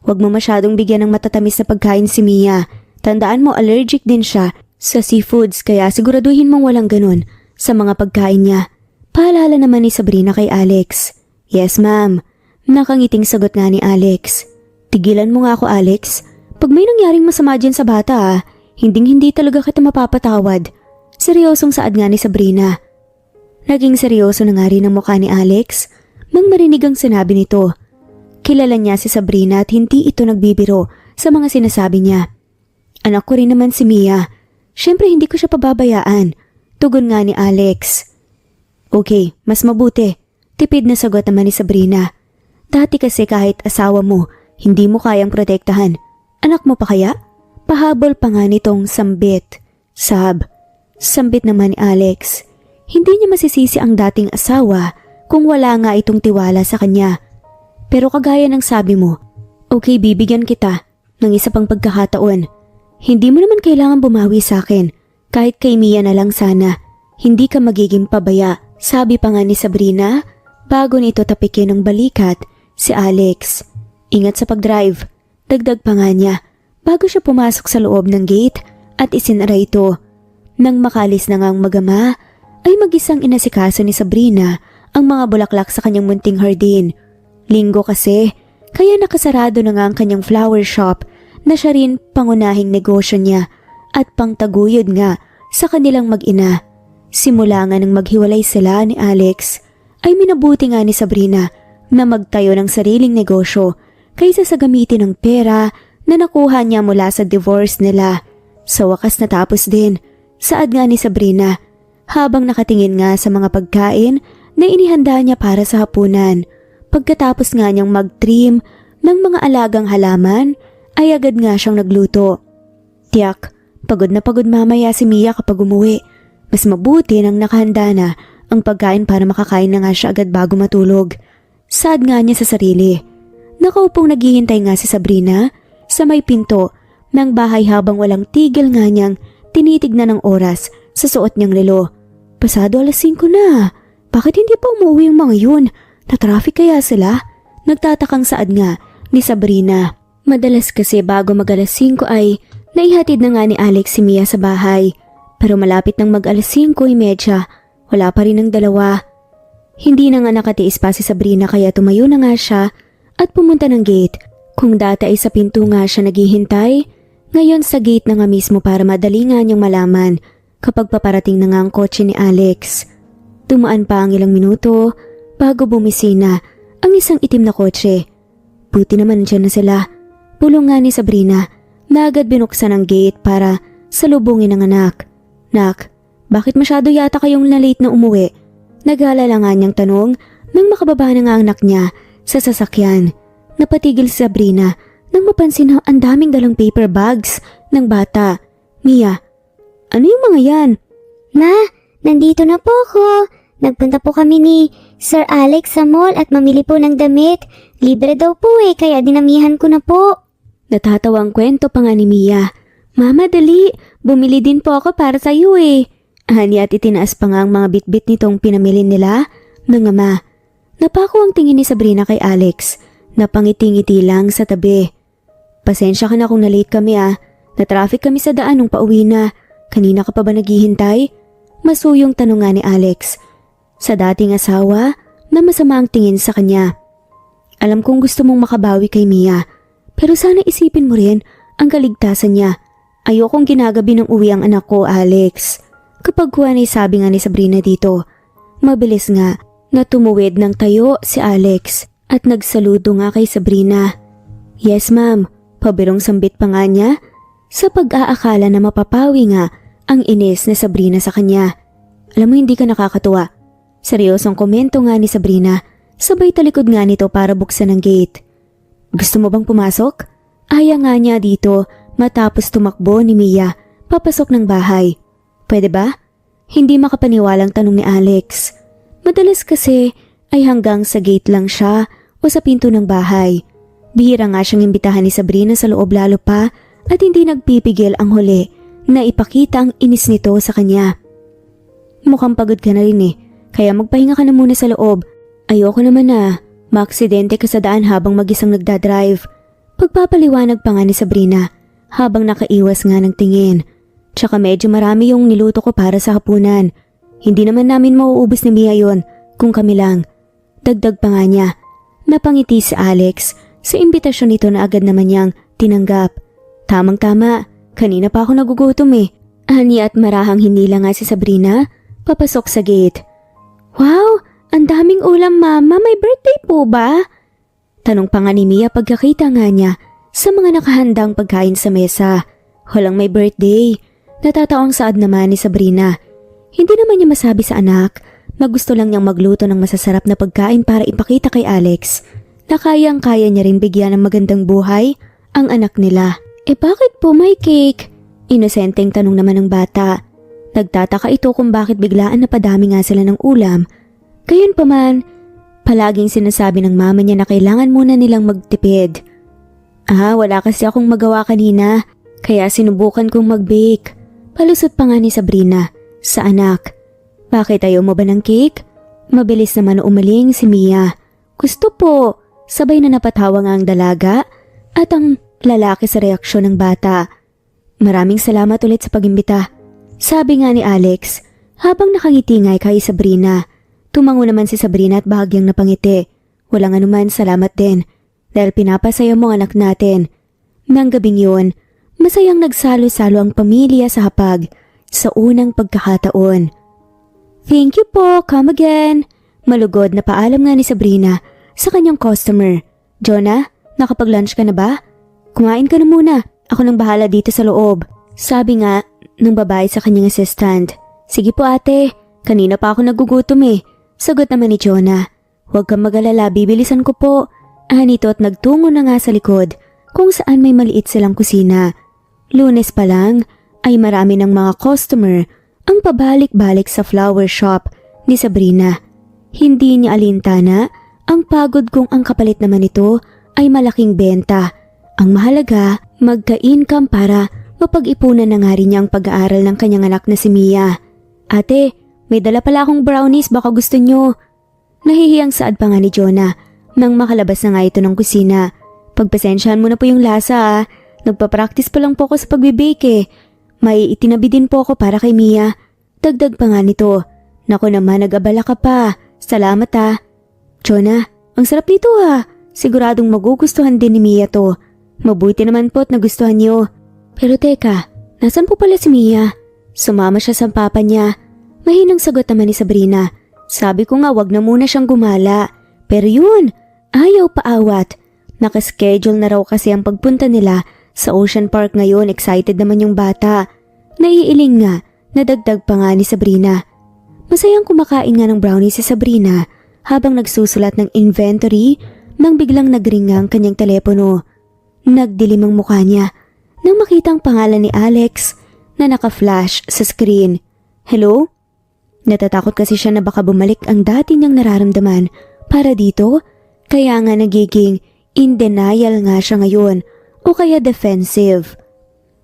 Huwag mo masyadong bigyan ng matatamis na pagkain si Mia. Tandaan mo allergic din siya sa seafoods kaya siguraduhin mong walang ganun sa mga pagkain niya. Paalala naman ni Sabrina kay Alex. Yes ma'am. Nakangiting sagot nga ni Alex. Tigilan mo nga ako, Alex. Pag may nangyaring masama dyan sa bata hinding-hindi talaga kita mapapatawad. Seryosong saad nga ni Sabrina. Naging seryoso na nga rin ang mukha ni Alex nang marinig ang sinabi nito. Kilala niya si Sabrina at hindi ito nagbibiro sa mga sinasabi niya. Anak ko rin naman si Mia. Siyempre hindi ko siya pababayaan. Tugon nga ni Alex. Okay, mas mabuti. Tipid na sagot naman ni Sabrina. Dati kasi kahit asawa mo, hindi mo kayang protektahan. Anak mo pa kaya? Pahabol pa nga nitong sambit. Sambit naman ni Alex. Hindi niya masisisi ang dating asawa kung wala nga itong tiwala sa kanya. Pero kagaya ng sabi mo, okay bibigyan kita ng isa pang pagkakataon. Hindi mo naman kailangan bumawi sa akin. Kahit kay Mia na lang sana. Hindi ka magiging pabaya. Sabi pa nga ni Sabrina bago nito tapikin ng balikat si Alex. Ingat sa pagdrive. Dagdag pa nga niya bago siya pumasok sa loob ng gate at isinara ito. Nang makalis na ngang magama ay mag-isang inasikaso ni Sabrina ang mga bulaklak sa kanyang munting hardin. Linggo kasi, kaya nakasarado na nga ang kanyang flower shop na siya rin pangunahing negosyo niya at pangtaguyod nga sa kanilang mag-ina. Simula nga nang maghiwalay sila ni Alex, ay minabuti nga ni Sabrina na magtayo ng sariling negosyo kaysa sa gamitin ng pera na nakuha niya mula sa divorce nila. Sa wakas natapos din, saad nga ni Sabrina habang nakatingin nga sa mga pagkain na inihanda niya para sa hapunan. Pagkatapos nga niyang mag-trim ng mga alagang halaman, ay agad nga siyang nagluto. Tiyak, pagod na pagod mamaya si Mia kapag umuwi. Mas mabuti nang nakahanda na ang pagkain para makakain na nga siya agad bago matulog. Sad nga niya sa sarili. Nakaupong naghihintay nga si Sabrina sa may pinto ng bahay habang walang tigil nga niyang tinitignan ng oras sa suot niyang relo. Pasado 5:00 na. Bakit hindi pa umuwi yung mga yun? Na-traffic kaya sila? Nagtatakang saad nga ni Sabrina. Madalas kasi bago mag 5:00 ay naihatid na nga ni Alex si Mia sa bahay. Pero malapit nang mag 5:30, wala pa rin ang dalawa. Hindi na nga nakatiis pa si Sabrina kaya tumayo na nga siya at pumunta ng gate. Kung dati ay sa pinto nga siya naghihintay, ngayon sa gate na nga mismo para madali nga niyang malaman kapag paparating na nga ang kotse ni Alex. Dumaan pa ang ilang minuto bago bumisina ang isang itim na kotse. Buti naman dyan na sila. Pulong nga ni Sabrina na agad binuksan ang gate para salubungin ang anak. Nak, bakit masyado yata kayong na-late na umuwi? Nag-alala nga niyang tanong nang makababa na nga ang anak niya sa sasakyan. Napatigil si Sabrina nang mapansin na ang daming dalang paper bags ng bata. Mia, ano yung mga yan? Ma, nandito na po ako. Nagpunta po kami ni Sir Alex sa mall at mamili po ng damit. Libre daw po kaya dinamihan ko na po. Natatawang kwento pa nga ni Mia. Mama, dali. Bumili din po ako para sa iyo Ani at itinaas pa nga ang mga bitbit nitong pinamili nila ng ama. Napako ang tingin ni Sabrina kay Alex. Napangiti-ngiti lang sa tabi. Pasensya ka na kung na-late kami Na-traffic kami sa daan nung pauwi na. Kanina ka pa ba naghihintay? Masuyong tanong nga ni Alex. Sa dating asawa na masama ang tingin sa kanya. Alam kong gusto mong makabawi kay Mia. Pero sana isipin mo rin ang kaligtasan niya. Ayokong ginagabi ng uwi ang anak ko, Alex. Kapag kuwan ay sabi nga ni Sabrina dito. Mabilis nga na tumuwid ng tayo si Alex at nagsaludo nga kay Sabrina. Yes ma'am, pabirong sambit pa nga niya sa pag-aakala na mapapawi nga ang inis ni Sabrina sa kanya. Alam mo hindi ka nakakatuwa. Seryosong komento nga ni Sabrina, sabay talikod nga nito para buksan ang gate. Gusto mo bang pumasok? Aya nga niya dito matapos tumakbo ni Mia papasok ng bahay. Pwede ba? Hindi makapaniwalang tanong ni Alex. Madalas kasi ay hanggang sa gate lang siya o sa pinto ng bahay. Bihira nga siyang imbitahan ni Sabrina sa loob lalo pa at hindi nagpipigil ang huli na ipakita ang inis nito sa kanya. Mukhang pagod ka na rin kaya magpahinga ka na muna sa loob. Ayoko naman maaksidente ka sa daan habang mag-isang nagdadrive. Pagpapaliwanag pa nga ni Sabrina habang nakaiwas nga ng tingin. Tsaka medyo marami yung niluto ko para sa hapunan. Hindi naman namin mauubos ni Mia yon kung kami lang. Dagdag pa nga niya. Napangiti si Alex sa imbitasyon nito na agad naman niyang tinanggap. Tamang-tama, kanina pa ako nagugutom Ani at marahang hinila nga si Sabrina papasok sa gate. Wow, ang daming ulam mama, may birthday po ba? Tanong pa nga ni Mia pagkakita nga niya sa mga nakahandang pagkain sa mesa. Walang may birthday. Natataong saad naman ni Sabrina. Hindi naman niya masabi sa anak na gusto lang niyang magluto ng masasarap na pagkain para ipakita kay Alex na kayang-kaya niya rin bigyan ng magandang buhay ang anak nila. Bakit po may cake? Inosenteng tanong naman ng bata. Nagtataka ito kung bakit biglaan napadami nga sila ng ulam. Gayunpaman, palaging sinasabi ng mama niya na kailangan muna nilang magtipid. Wala kasi akong magawa kanina, kaya sinubukan kong mag-bake. Palusot pa nga ni Sabrina sa anak. Bakit ayaw mo ba ng cake? Mabilis naman umaling si Mia. Gusto po. Sabay na napatawa nga ang dalaga at ang lalaki sa reaksyon ng bata. Maraming salamat ulit sa pag-imbita. Sabi nga ni Alex habang nakangiti nga kay Sabrina. Tumango naman si Sabrina at bahagyang napangiti. Walang anuman, salamat din. Dahil pinapasaya mo ang anak natin. Nang gabing yun, masayang nagsalo-salo ang pamilya sa hapag sa unang pagkakataon. Thank you po, come again. Malugod na paalam nga ni Sabrina sa kanyang customer. Jonah, nakapag-lunch ka na ba? Kumain ka na muna, ako nang bahala dito sa loob. Sabi nga ng babae sa kanyang assistant. Sige po ate, kanina pa ako nagugutom eh. Sagot naman ni Jonah. Huwag kang mag-alala, bibilisan ko po. Nito at nagtungo na nga sa likod kung saan may maliit silang kusina. Lunes pa lang ay marami ng mga customer ang pabalik-balik sa flower shop ni Sabrina. Hindi niya alintana ang pagod kung ang kapalit naman ito ay malaking benta. Ang mahalaga, magka-income para mapag-ipunan na nga rin niya ang pag-aaral ng kanyang anak na si Mia. Ate, may dala pala akong brownies, baka gusto nyo. Nahihiyang saad pa nga ni Jonah nang makalabas na nga ito ng kusina. Pagpasensyahan mo na po yung lasa Nagpa-practice pa lang po ako sa pagbibake May itinabi din po ako para kay Mia. Dagdag pa nga nito. Naku naman, nag-abala ka pa. Salamat Jonah, ang sarap nito Siguradong magugustuhan din ni Mia to. Mabuti naman po't nagustuhan niyo. Pero teka, nasan po pala si Mia? Sumama siya sa papa niya. Mahinang sagot naman ni Sabrina. Sabi ko nga wag na muna siyang gumala. Pero yun, ayaw paawat. Nakaschedule na raw kasi ang pagpunta nila sa Ocean Park ngayon. Excited naman yung bata. Naiiling nga, nadagdag pa nga ni Sabrina. Masayang kumakain nga ng brownie si Sabrina habang nagsusulat ng inventory nang biglang nagring ang kanyang telepono. Nagdilim ang mukha niya nang makita ang pangalan ni Alex na naka-flash sa screen. Hello? Natatakot kasi siya na baka bumalik ang dati niyang nararamdaman para dito, kaya nga nagiging in denial nga siya ngayon o kaya defensive.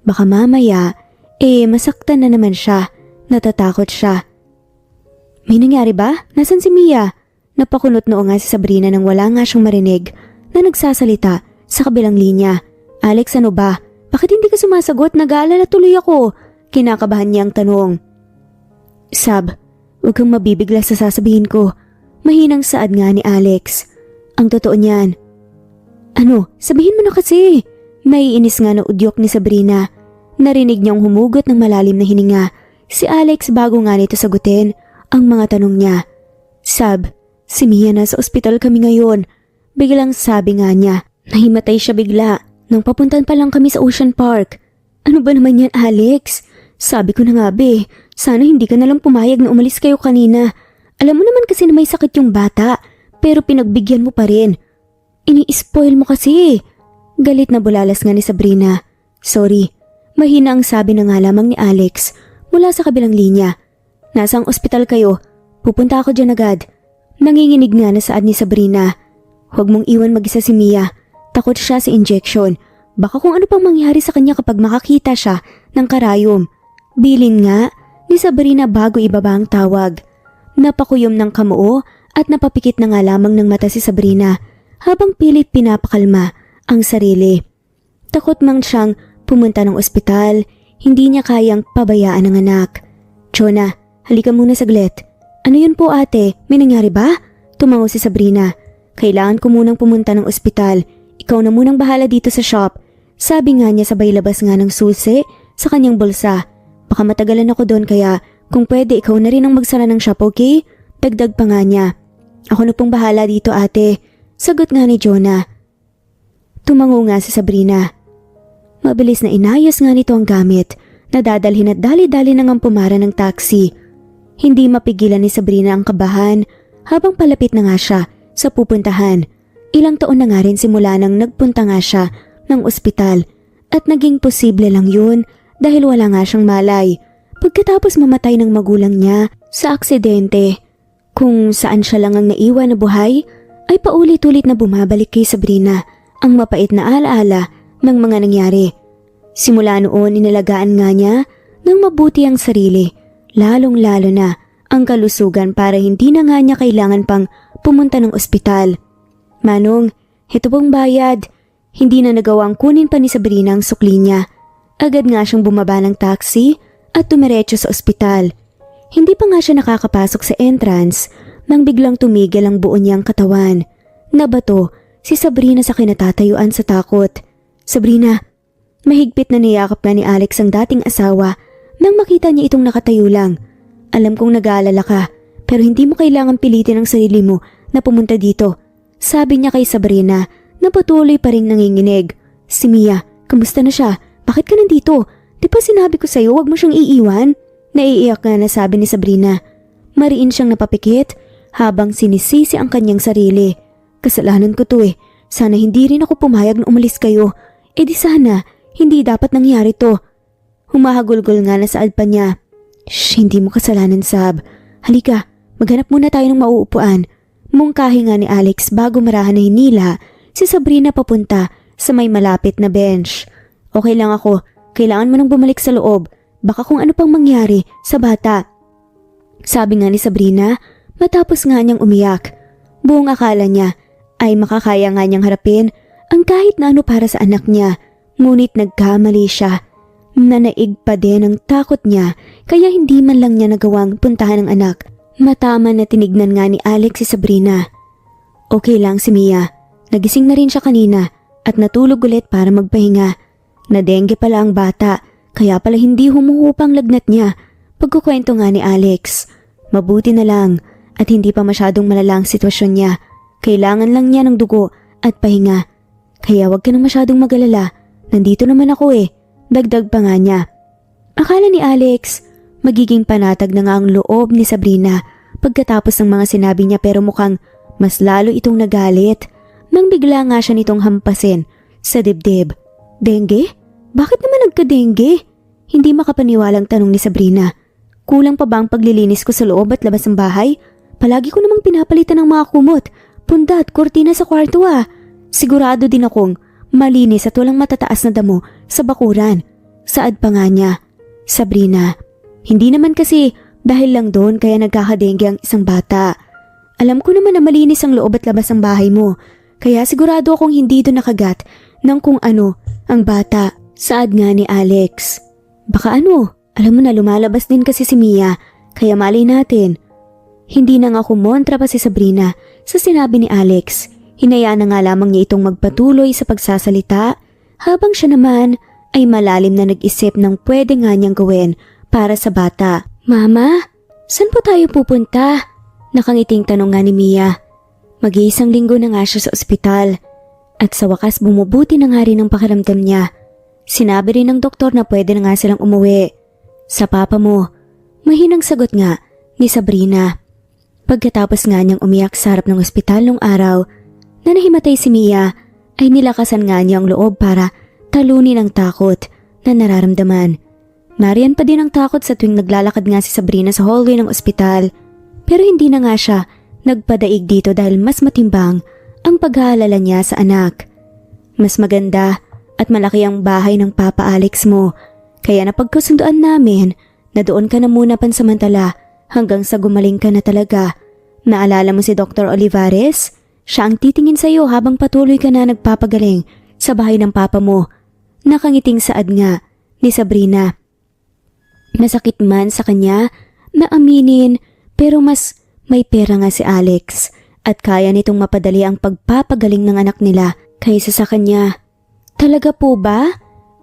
Baka mamaya, masaktan na naman siya, natatakot siya. May nangyari ba? Nasaan si Mia? Napakunot noo nga si Sabrina nang wala nga siyang marinig na nagsasalita sa kabilang linya. Alex, ano ba? Bakit hindi ka sumasagot? Nag-aalala tuloy ako. Kinakabahan niya ang tanong. Sab, huwag kang mabibigla sa sasabihin ko. Mahinang saad nga ni Alex. Ang totoo niyan. Ano? Sabihin mo na kasi. Naiinis nga na udyok ni Sabrina. Narinig niyang humugot ng malalim na hininga si Alex bago nga nito sagutin ang mga tanong niya. Sab, si Mia nasa ospital kami ngayon. Biglang sabi nga niya. Nahimatay siya bigla nang papuntan pa lang kami sa Ocean Park. Ano ba naman yan, Alex? Sabi ko na nga sana hindi ka nalang pumayag na umalis kayo kanina. Alam mo naman kasi na may sakit yung bata, pero pinagbigyan mo pa rin. Ini-spoil mo kasi. Galit na bulalas nga ni Sabrina. Sorry, mahina ang sabi na nga lamang ni Alex mula sa kabilang linya. Nasang ospital kayo? Pupunta ako dyan agad. Nanginginig nga na saad ni Sabrina. Huwag mong iwan mag-isa si Mia. Takot siya sa injection. Baka kung ano pang mangyari sa kanya kapag makakita siya ng karayom. Bilin nga ni Sabrina bago ibaba ang tawag. Napakuyom ng kamuo at napapikit na nga lamang ng mata si Sabrina habang pilit pinapakalma ang sarili. Takot mang siyang pumunta ng ospital, hindi niya kayang pabayaan ang anak. Jonah, halika muna saglit. Ano yun po ate? May nangyari ba? Tumango si Sabrina. Kailangan ko munang pumunta ng ospital. Ikaw na munang bahala dito sa shop. Sabi nga niya sabay labas nga ng susi sa kanyang bulsa. Baka matagalan ako doon kaya kung pwede ikaw na rin ang magsara ng shop, okay? Dagdag pa nga niya. Ako na pong bahala dito ate. Sagot nga ni Jonah. Tumango nga si Sabrina. Mabilis na inayos nga nito ang gamit na dadalhin at dali-dali na ngang pumara ng taxi. Hindi mapigilan ni Sabrina ang kabahan habang palapit na nga siya sa pupuntahan. Ilang taon na nga rin simula nang nagpunta nga siya ng ospital at naging posible lang yun dahil wala nga siyang malay. Pagkatapos mamatay ng magulang niya sa aksidente, kung saan siya lang ang naiwan na buhay, ay paulit-ulit na bumabalik kay Sabrina ang mapait na alaala ng mga nangyari. Simula noon inalagaan nga niya ng mabuti ang sarili, lalong-lalo na ang kalusugan para hindi na nga niya kailangan pang pumunta ng ospital. Manong, ito pong bayad. Hindi na nagawang kunin pa ni Sabrina ang sukli niya. Agad nga siyang bumaba ng taxi at tumiretso sa ospital. Hindi pa nga siya nakakapasok sa entrance nang biglang tumigil ang buo niyang katawan. Nabato si Sabrina sa kinatatayuan sa takot. Sabrina, mahigpit na niyakap nga ni Alex ang dating asawa nang makita niya itong nakatayo lang. Alam kong nag-aalala ka, pero hindi mo kailangan pilitin ang sarili mo na pumunta dito. Sabi niya kay Sabrina na patuloy pa rin nanginginig. Si Mia, kamusta na siya? Bakit ka nandito? Di ba sinabi ko sa'yo huwag mo siyang iiwan? Naiiyak nga na sabi ni Sabrina. Mariin siyang napapikit habang sinisisi ang kanyang sarili. Kasalanan ko to eh. Sana hindi rin ako pumayag na umalis kayo. E di sana, hindi dapat nangyari to. Humahagulgol nga na saad pa niya. Shh, hindi mo kasalanan, Sab. Halika, maghanap muna tayo ng mauupuan. Mungkahi nga ni Alex bago marahan na hinila si Sabrina papunta sa may malapit na bench. Okay lang ako, kailangan mo nang bumalik sa loob. Baka kung ano pang mangyari sa bata. Sabi nga ni Sabrina matapos nga niyang umiyak. Buong akala niya ay makakaya nga niyang harapin ang kahit na ano para sa anak niya. Ngunit nagkamali siya. Nanaig pa din ang takot niya kaya hindi man lang niya nagawang puntahan ang anak. Matama na tinignan nga ni Alex si Sabrina. Okay lang si Mia. Nagising na rin siya kanina at natulog ulit para magpahinga. Na-dengue pala ang bata. Kaya pala hindi humuhupang lagnat niya. Pagkukwento nga ni Alex. Mabuti na lang at hindi pa masyadong malala ang sitwasyon niya. Kailangan lang niya ng dugo at pahinga. Kaya wag ka nang masyadong mag-alala. Nandito naman ako eh. Dagdag pa nga niya. Akala ni Alex, magiging panatag na nga ang loob ni Sabrina pagkatapos ng mga sinabi niya pero mukhang mas lalo itong nagalit nang bigla nga siya nitong hampasin sa dibdib. Dengue? Bakit naman nagka-dengue? Hindi makapaniwalang tanong ni Sabrina. Kulang pa ba ang paglilinis ko sa loob at labas ng bahay? Palagi ko namang pinapalitan ng mga kumot, punda at kurtina sa kwarto ah. Sigurado din akong malinis at walang matataas na damo sa bakuran. Saad pa nga niya. Sabrina, hindi naman kasi dahil lang doon kaya nagkakadengue ang isang bata. Alam ko naman na malinis ang loob at labas ng bahay mo. Kaya sigurado akong hindi doon nakagat ng kung ano ang bata. Saad nga ni Alex. Baka ano, alam mo na lumalabas din kasi si Mia, kaya malay natin. Hindi na nga kumontra pa si Sabrina sa sinabi ni Alex. Hinayaan na nga lamang niya itong magpatuloy sa pagsasalita habang siya naman ay malalim na nag-isip ng pwede nga niyang gawin para sa bata. Mama, saan po tayo pupunta? Nakangiting tanong nga ni Mia. Mag-iisang linggo na nga siya sa ospital at sa wakas bumubuti na nga rin ang pakiramdam niya. Sinabi rin ng doktor na pwede na nga silang umuwi. Sa papa mo, mahinang sagot nga ni Sabrina. Pagkatapos nga niyang umiyak sa harap ng ospital nung araw na nahimatay si Mia, ay nilakasan nga niya ang loob para talunin ang takot na nararamdaman. Nariyan pa din ang takot sa tuwing naglalakad nga si Sabrina sa hallway ng ospital. Pero hindi na nga siya nagpadaig dito dahil mas matimbang ang pag-aalala niya sa anak. Mas maganda at malaki ang bahay ng Papa Alex mo, kaya napagkasunduan namin na doon ka na muna pansamantala hanggang sa gumaling ka na talaga. Naalala mo si Dr. Olivares? Siya ang titingin sa iyo habang patuloy ka na nagpapagaling sa bahay ng papa mo. Nakangiting saad nga ni Sabrina. Masakit man sa kanya na aminin pero mas may pera nga si Alex at kaya nitong mapadali ang pagpapagaling ng anak nila kaysa sa kanya. Talaga po ba?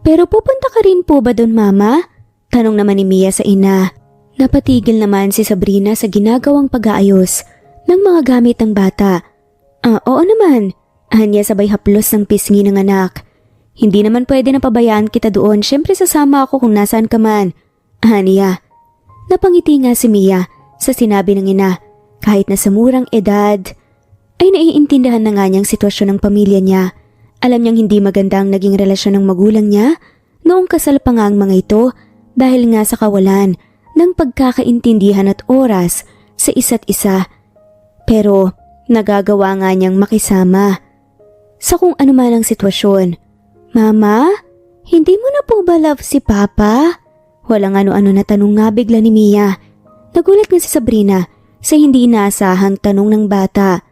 Pero pupunta ka rin po ba doon, Mama? Tanong naman ni Mia sa ina. Napatigil naman si Sabrina sa ginagawang pag-aayos ng mga gamit ng bata. Oo naman. Anya sabay haplos ng pisngi ng anak. Hindi naman pwede na pabayaan kita doon, syempre sasama ako kung nasaan ka man. Anya. Napangiti nga si Mia sa sinabi ng ina. Kahit na sa murang edad, ay naiintindihan na nga niyang sitwasyon ng pamilya niya. Alam niyang hindi maganda ang naging relasyon ng magulang niya noong kasal pa nga ang mga ito dahil nga sa kawalan ng pagkakaintindihan at oras sa isa't isa. Pero nagagawa nga niyang makisama sa kung ano man ang sitwasyon. Mama, hindi mo na po ba love si Papa? Walang ano-ano na tanong nga bigla ni Mia. Nagulat nga si Sabrina sa hindi inaasahang tanong ng bata.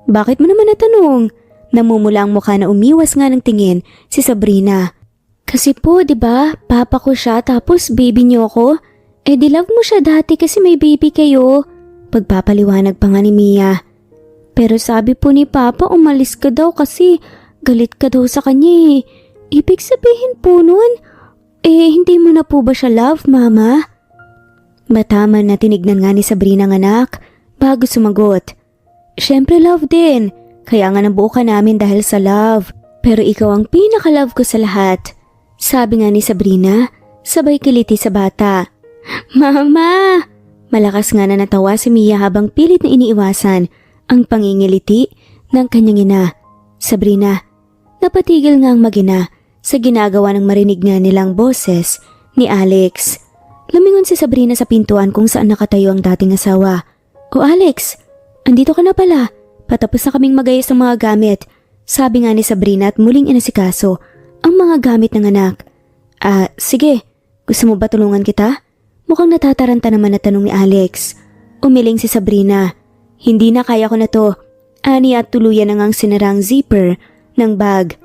Bakit mo naman natanong? Namumula ang mukha na umiwas nga ng tingin si Sabrina. Kasi po, 'di ba? Papa ko siya tapos baby niyo ako. Di love mo siya dati kasi may baby kayo. Pagpapaliwanag pa nga ni Mia. Pero sabi po ni Papa umalis ka daw kasi galit ka daw sa kanya. Ibig sabihin po nun, hindi mo na po ba siya love, Mama? Mataman na tinignan nga ni Sabrina ng anak bago sumagot. Siyempre love din, kaya nga nabuo ka namin dahil sa love. Pero ikaw ang pinaka-love ko sa lahat. Sabi nga ni Sabrina, sabay kiliti sa bata. Mama! Malakas nga na natawa si Mia habang pilit na iniiwasan ang pangingiliti ng kanyang ina. Sabrina, napatigil nga ang mag-ina sa ginagawa ng marinig nga nilang boses ni Alex. Lumingon si Sabrina sa pintuan kung saan nakatayo ang dating asawa. O Alex, andito ka na pala. Patapos na kaming magayos ng mga gamit. Sabi nga ni Sabrina at muling inasikaso ang mga gamit ng anak. Sige. Gusto mo ba tulungan kita? Mukhang natataranta naman na tanong ni Alex. Umiling si Sabrina. Hindi na, kaya ko na to. Ani at tuluyan na ngang sinarang zipper ng bag.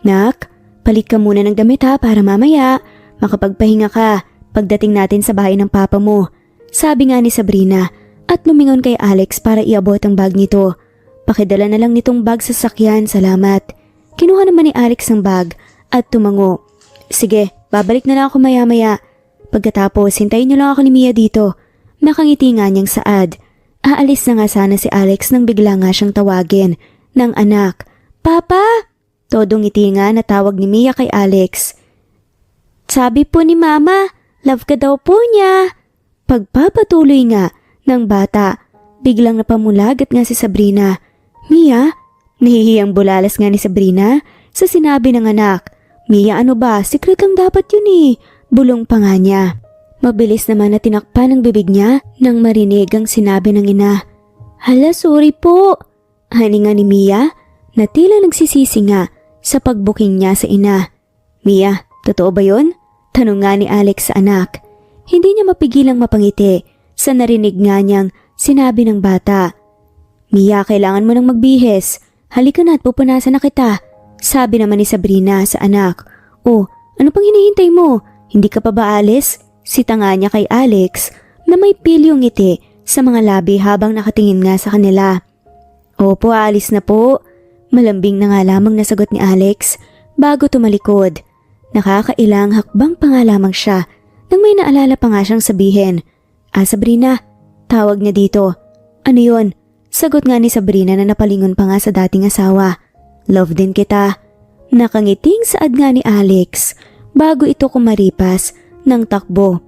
Nak, palit ka muna ng damit ha para mamaya makapagpahinga ka pagdating natin sa bahay ng papa mo. Sabi nga ni Sabrina at lumingon kay Alex para iabot ang bag nito. Pakidala na lang nitong bag sa sakyan, salamat. Kinuha naman ni Alex ang bag at tumango. Sige, babalik na lang ako maya-maya. Pagkatapos, hintayin niyo lang ako ni Mia dito. Nakangiti nga niyang saad. Aalis na nga sana si Alex nang bigla nga siyang tawagin ng anak. Papa! Todong ngiti nga na tawag ni Mia kay Alex. Sabi po ni Mama, love ka daw po niya. Pagpapatuloy nga ng bata, biglang napamulagat nga si Sabrina. Mia? Nahihiyang bulalas nga ni Sabrina sa sinabi ng anak. Mia, ano ba? Secret lang dapat yun eh. Bulong pa nga niya. Mabilis naman na tinakpan ang bibig niya nang marinig ang sinabi ng ina. Hala, sorry po. Haninga ni Mia na tila nagsisisi nga sa pagbuking niya sa ina. Mia, totoo ba yun? Tanong nga ni Alex sa anak. Hindi niya mapigilang mapangiti sa narinig nga niyang sinabi ng bata. Mia, kailangan mo nang magbihes. Halika na at pupunasan na kita. Sabi naman ni Sabrina sa anak. Oh, ano pang hinihintay mo? Hindi ka pa ba alis? Sita nga niya kay Alex na may pilyong ngiti sa mga labi habang nakatingin nga sa kanila. Opo, alis na po. Malambing na nga lamang nasagot ni Alex bago tumalikod. Nakakailang hakbang pa nga lamang siya nang may naalala pa nga siyang sabihin. Sabrina, tawag niya dito. Ano yun? Sagot nga ni Sabrina na napalingon pa nga sa dating asawa. Love din kita. Nakangiting saad nga ni Alex bago ito kumaripas ng takbo.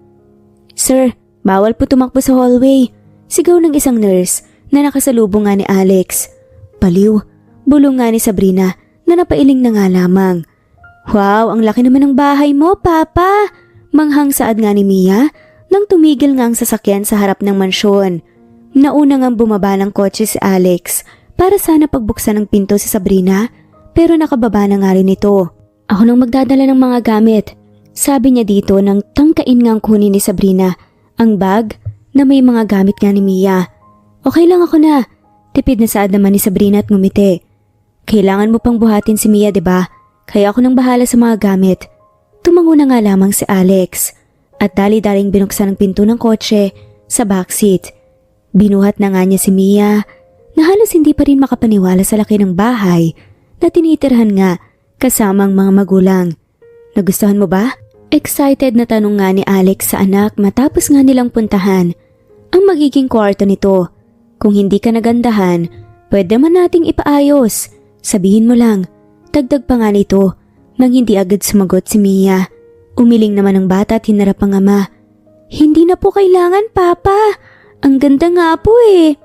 Sir, bawal po tumakbo sa hallway. Sigaw ng isang nurse na nakasalubong nga ni Alex. Paliw, bulong nga ni Sabrina na napailing na nga lamang. Wow, ang laki naman ng bahay mo, Papa! Manghang saad nga ni Mia nang tumigil nga ang sasakyan sa harap ng mansyon. Nauna ngang bumaba ng kotse si Alex para sana pagbuksan ng pinto si Sabrina pero nakababa na nga rin ito. Ako nang magdadala ng mga gamit. Sabi niya dito nang tangkain ngang kunin ni Sabrina ang bag na may mga gamit nga ni Mia. Okay lang ako na. Tipid na saad naman ni Sabrina at ngumiti. Kailangan mo pang buhatin si Mia, 'di ba? Kaya ako nang bahala sa mga gamit. Tumango na nga lamang si Alex at dali-daling binuksan ang pinto ng kotse sa backseat. Binuhat na nga niya si Mia na halos hindi pa rin makapaniwala sa laki ng bahay na tinitirhan nga kasamang mga magulang. Nagustuhan mo ba? Excited na tanong nga ni Alex sa anak matapos nga nilang puntahan ang magiging kwarto nito. Kung hindi ka nagandahan, pwede man nating ipaayos. Sabihin mo lang. Dagdag pa nga nito nang hindi agad sumagot si Mia. Umiling naman ang bata at hinarap ang ama. Hindi na po kailangan, Papa. Ang ganda nga po eh.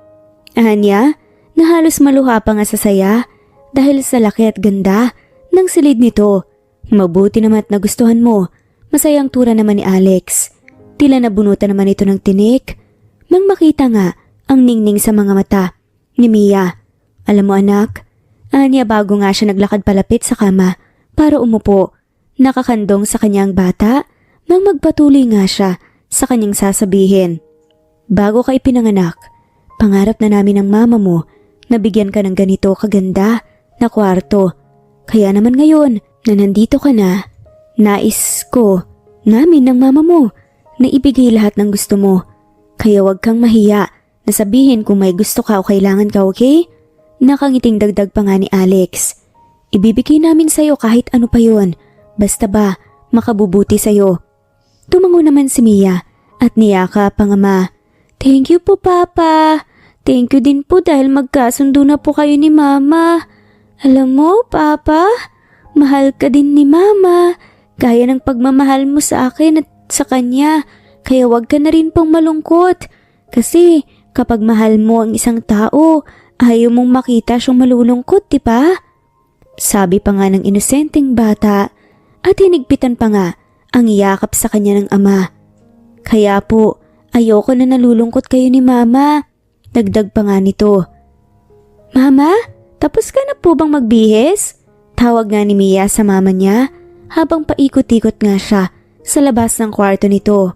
Anya, na halos maluha pa nga sa saya dahil sa laki at ganda ng silid nito. Mabuti naman at nagustuhan mo. Masayang tura naman ni Alex. Tila nabunutan naman ito ng tinik nang makita nga ang ningning sa mga mata ni Mia. Alam mo anak, anya bago nga siya naglakad palapit sa kama para umupo, nakakandong sa kanyang bata nang magpatuloy nga siya sa kanyang sasabihin. Bago ka ipinanganak, pangarap na namin ng mama mo na bigyan ka ng ganito kaganda na kwarto. Kaya naman ngayon na nandito ka na, nais ko namin ng mama mo na ibigay lahat ng gusto mo. Kaya wag kang mahiya na sabihin kung may gusto ka o kailangan ka, okay? Nakangiting dagdag pa nga ni Alex. Ibibigay namin sa'yo kahit ano pa yon, basta ba makabubuti sa'yo. Tumango naman si Mia at niyaka pang ama. Thank you po, Papa. Thank you din po dahil magkasundo na po kayo ni Mama. Alam mo, Papa, mahal ka din ni Mama. Kaya ng pagmamahal mo sa akin at sa kanya. Kaya wag ka na rin pong malungkot. Kasi kapag mahal mo ang isang tao, ayaw mong makita siyang malulungkot, di ba? Sabi pa nga ng inosenteng bata at hinigpitan pa nga ang yakap sa kanya ng ama. Kaya po, ayoko na nalulungkot kayo ni Mama. Dagdag pa nga nito. Mama, tapos ka na po bang magbihis? Tawag nga ni Mia sa mama niya habang paikot-ikot nga siya sa labas ng kwarto nito.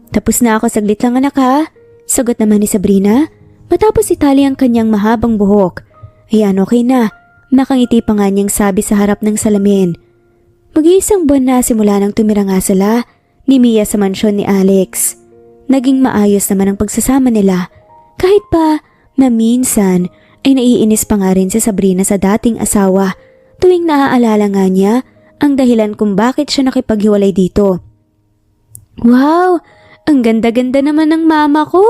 Tapos na ako, saglit lang anak ha. Sagot naman ni Sabrina matapos itali ang kanyang mahabang buhok. Ayan, okay na. Nakangiti pa nga niyang sabi sa harap ng salamin. Mag-iisang buwan na simula nang tumira nga sila ni Mia sa mansyon ni Alex. Naging maayos naman ang pagsasama nila kahit pa na minsan ay naiinis pa nga rin si Sabrina sa dating asawa tuwing naaalala nga niya ang dahilan kung bakit siya nakipaghiwalay dito. Wow! Ang ganda-ganda naman ng mama ko!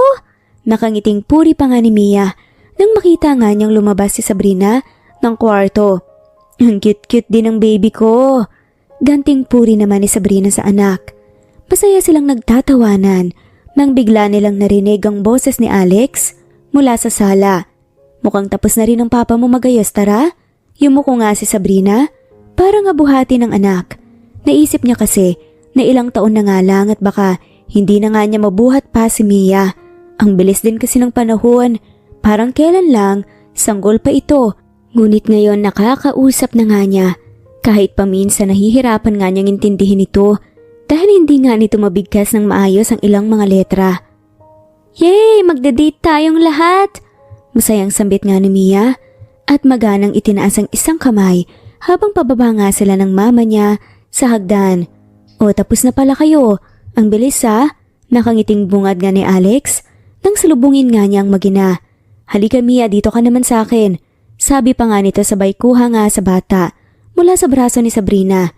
Nakangiting puri pa nga ni Mia nang makita nga niyang lumabas si Sabrina ng kwarto. Ang cute-cute din ng baby ko. Ganting puri naman ni Sabrina sa anak. Masaya silang nagtatawanan nang bigla nilang narinig ang boses ni Alex mula sa sala. Mukhang tapos na rin ang papa mo magayos, tara? Yumuko nga si Sabrina para nga buhati ng anak. Naisip niya kasi na ilang taon na nga lang at baka hindi na nga niya mabuhat pa si Mia. Ang bilis din kasi ng panahon. Parang kailan lang, sanggol pa ito. Ngunit ngayon nakakausap na nga niya. Kahit paminsan nahihirapan nga niyang intindihin ito dahil hindi nga nito mabigkas ng maayos ang ilang mga letra. Yay! Magda-date tayong lahat! Masayang sambit nga ni Mia at maganang itinaas ang isang kamay habang pababa nga sila ng mama niya sa hagdan. O tapos na pala kayo. Ang bilis ha? Nakangiting bungad nga ni Alex nang salubungin nga niya ang magina. Halika Mia, dito ka naman sa akin. Sabi pa nga nito sabay kuha nga sa bata mula sa braso ni Sabrina.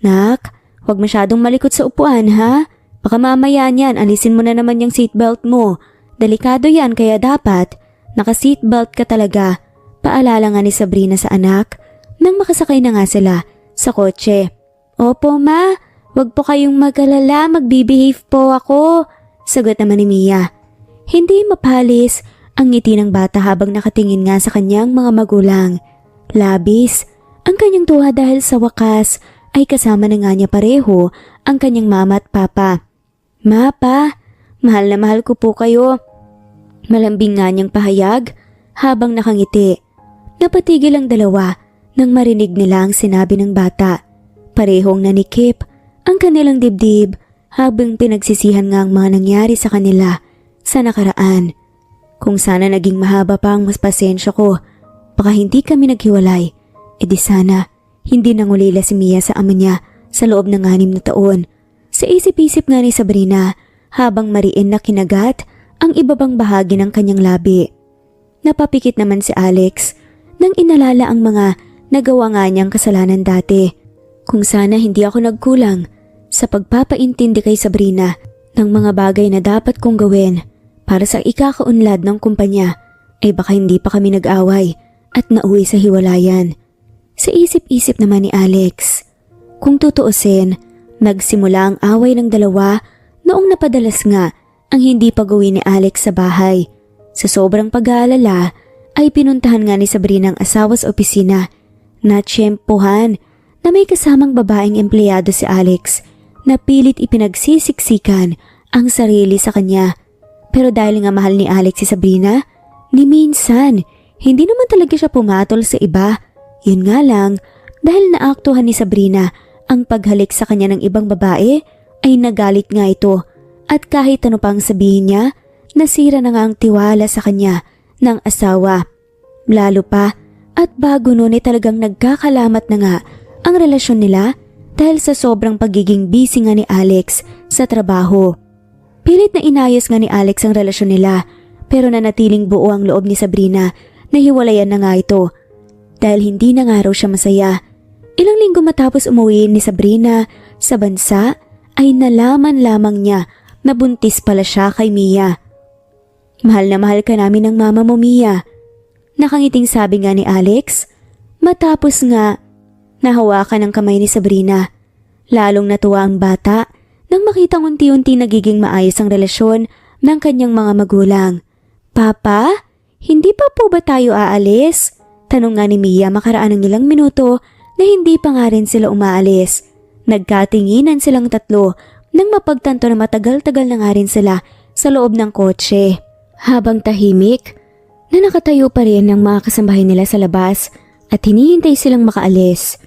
Nak, huwag masyadong malikot sa upuan ha? Baka mamaya niyan alisin mo na naman yung seatbelt mo. Delikado yan kaya dapat naka-seatbelt ka talaga. Paalala nga ni Sabrina sa anak nang makasakay na nga sila sa kotse. Opo ma, wag po kayong mag-alala, magbibehave po ako. Sagot naman ni Mia. Hindi mapalis ang ngiti ng bata habang nakatingin nga sa kanyang mga magulang. Labis ang kanyang tuwa dahil sa wakas ay kasama na nga niya pareho ang kanyang mama at papa. Ma, pa, mahal na mahal ko po kayo. Malambing nga niyang pahayag habang nakangiti. Napatigil ang dalawa nang marinig nila ang sinabi ng bata. Parehong nanikip ang kanilang dibdib habang pinagsisihan nga ang mga nangyari sa kanila sa nakaraan. Kung sana naging mahaba pa ang mas pasensya ko, baka hindi kami naghiwalay. E di sana, hindi nangulila si Mia sa ama niya sa loob ng 6 na taon. Sa isip-isip nga ni Sabrina habang mariin na kinagat ang ibabang bahagi ng kanyang labi. Napapikit naman si Alex nang inalala ang mga nagawa nga niyang kasalanan dati. Kung sana hindi ako nagkulang sa pagpapaintindi kay Sabrina ng mga bagay na dapat kong gawin para sa ikakaunlad ng kumpanya, ay baka hindi pa kami nag-away at nauwi sa hiwalayan. Sa isip-isip naman ni Alex, kung tutuusin, nagsimula ang away ng dalawa noong napadalas nga ang hindi pag-uwi ni Alex sa bahay. Sa sobrang pag-aalala ay pinuntahan nga ni Sabrina ang asawa sa opisina na tiyempohan na may kasamang babaeng empleyado si Alex na pilit ipinagsisiksikan ang sarili sa kanya. Pero dahil nga mahal ni Alex si Sabrina, ni minsan hindi naman talaga siya pumatol sa iba. Yun nga lang, dahil naaktuhan ni Sabrina ang paghalik sa kanya ng ibang babae, ay nagalit nga ito at kahit ano pang sabihin niya, nasira na nga ang tiwala sa kanya ng asawa. Lalo pa at bago noon ay talagang nagkakalamat na nga ang relasyon nila dahil sa sobrang pagiging busy nga ni Alex sa trabaho. Pilit na inayos nga ni Alex ang relasyon nila pero nanatiling buo ang loob ni Sabrina na hiwalayan na nga ito dahil hindi na nga raw siya masaya. Ilang linggo matapos umuwi ni Sabrina sa bansa ay nalaman lamang niya na buntis pala siya kay Mia. Mahal na mahal ka namin ng mama mo, Mia. Nakangiting sabi nga ni Alex matapos nga nahawakan ang kamay ni Sabrina. Lalong natuwa ang bata nang makitang unti-unti nagiging maayos ang relasyon ng kanyang mga magulang. Papa, hindi pa po ba tayo aalis? Tanong nga ni Mia makaraan ng ilang minuto na hindi pa nga rin sila umaalis. Nagkatinginan silang tatlo nang mapagtanto na matagal-tagal na nga rin sila sa loob ng kotse. Habang tahimik, na nakatayo pa rin ang mga kasambahay nila sa labas at hinihintay silang makaalis.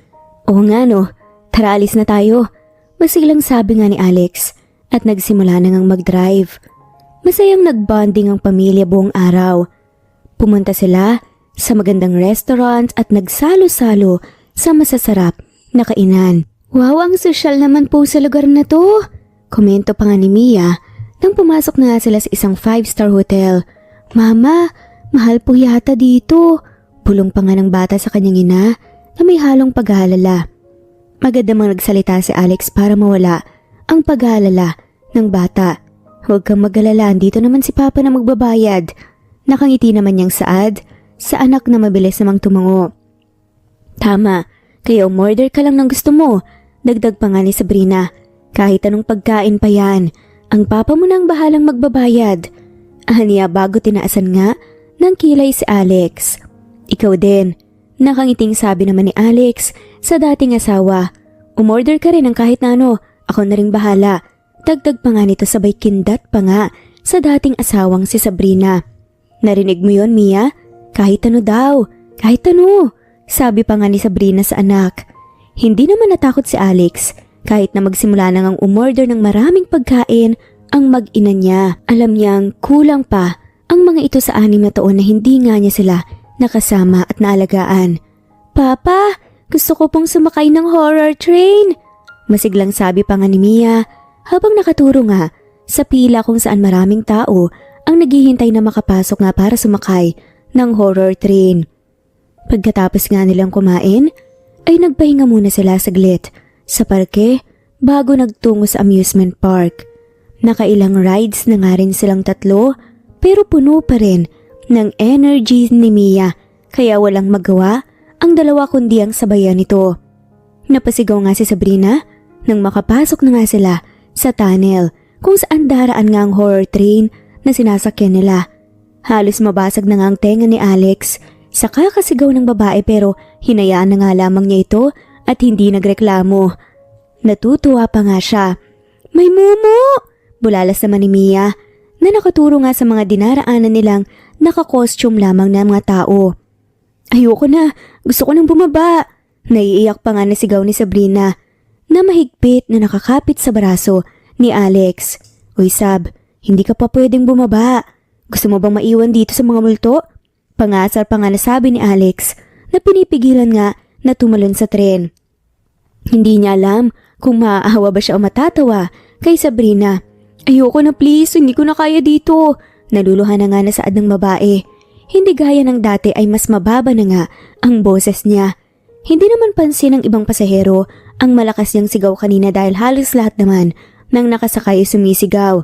Oo nga no, tara alis na tayo. Masilang sabi nga ni Alex at nagsimula na ngang mag-drive. Masayang nagbonding ang pamilya buong araw. Pumunta sila sa magandang restaurant at nagsalo-salo sa masasarap na kainan. Wow, ang sosyal naman po sa lugar na to. Komento pa nga ni Mia nang pumasok na nga sila sa isang 5-star hotel. Mama, mahal po yata dito. Bulong pa nga ng bata sa kanyang ina na may halong pag-aalala. Agad namang nagsalita si Alex para mawala ang pag-aalala ng bata. Huwag kang mag-alala, dito naman si Papa na magbabayad. Nakangiti naman niyang saad sa anak na mabilis namang tumango. Tama, kaya umorder ka lang ng gusto mo. Dagdag pa nga ni Sabrina. Kahit anong pagkain pa yan, ang papa mo nang bahalang magbabayad. Aniya bago tinaasan nga ng kilay si Alex. Ikaw din. Nakangiting sabi naman ni Alex sa dating asawa. Umorder ka rin ng kahit na ano, ako na rin bahala. Dagdag pa nga nito sabay kindat pa nga sa dating asawang si Sabrina. Narinig mo yon, Mia? Kahit ano daw, kahit ano. Sabi pa nga ni Sabrina sa anak. Hindi naman natakot si Alex kahit na magsimula na ngang umorder ng maraming pagkain ang mag-ina niya. Alam niyang kulang pa ang mga ito sa 6 na taon na hindi nga niya sila nakasama at naalagaan. Papa, gusto ko pong sumakay ng horror train. Masiglang sabi pa nga ni Mia habang nakaturo nga sa pila kung saan maraming tao ang naghihintay na makapasok nga para sumakay ng horror train. Pagkatapos nga nilang kumain, ay nagpahinga muna sila saglit sa parke bago nagtungo sa amusement park. Nakailang rides na nga rin silang tatlo pero puno pa rin ng energy ni Mia kaya walang magawa ang dalawa kundi ang sabayan nito. Napasigaw nga si Sabrina nang makapasok na nga sila sa tunnel kung saan daraan nga ang horror train na sinasakyan nila. Halos mabasag na nga ang tenga ni Alex sa kakasigaw ng babae pero hinayaan na nga lamang niya ito at hindi nagreklamo. Natutuwa pa nga siya. May mumu! Bulalas naman ni Mia na nakaturo nga sa mga dinaraanan nilang nakakostume lamang na mga tao. Ayoko na, gusto ko nang bumaba. Naiiyak pa nga na sigaw ni Sabrina na mahigpit na nakakapit sa braso ni Alex. Uy Sab, hindi ka pa pwedeng bumaba. Gusto mo bang maiwan dito sa mga multo? Pangasar pa nga nasabi ni Alex na pinipigilan nga na tumalon sa tren. Hindi niya alam kung maaawa ba siya o matatawa kay Sabrina. Ayoko na please, hindi ko na kaya dito. Naluluhan na nga na saad ng babae. Hindi gaya ng dati ay mas mababa na nga ang boses niya. Hindi naman pansin ng ibang pasahero ang malakas niyang sigaw kanina dahil halos lahat naman ng nakasakay ay sumisigaw.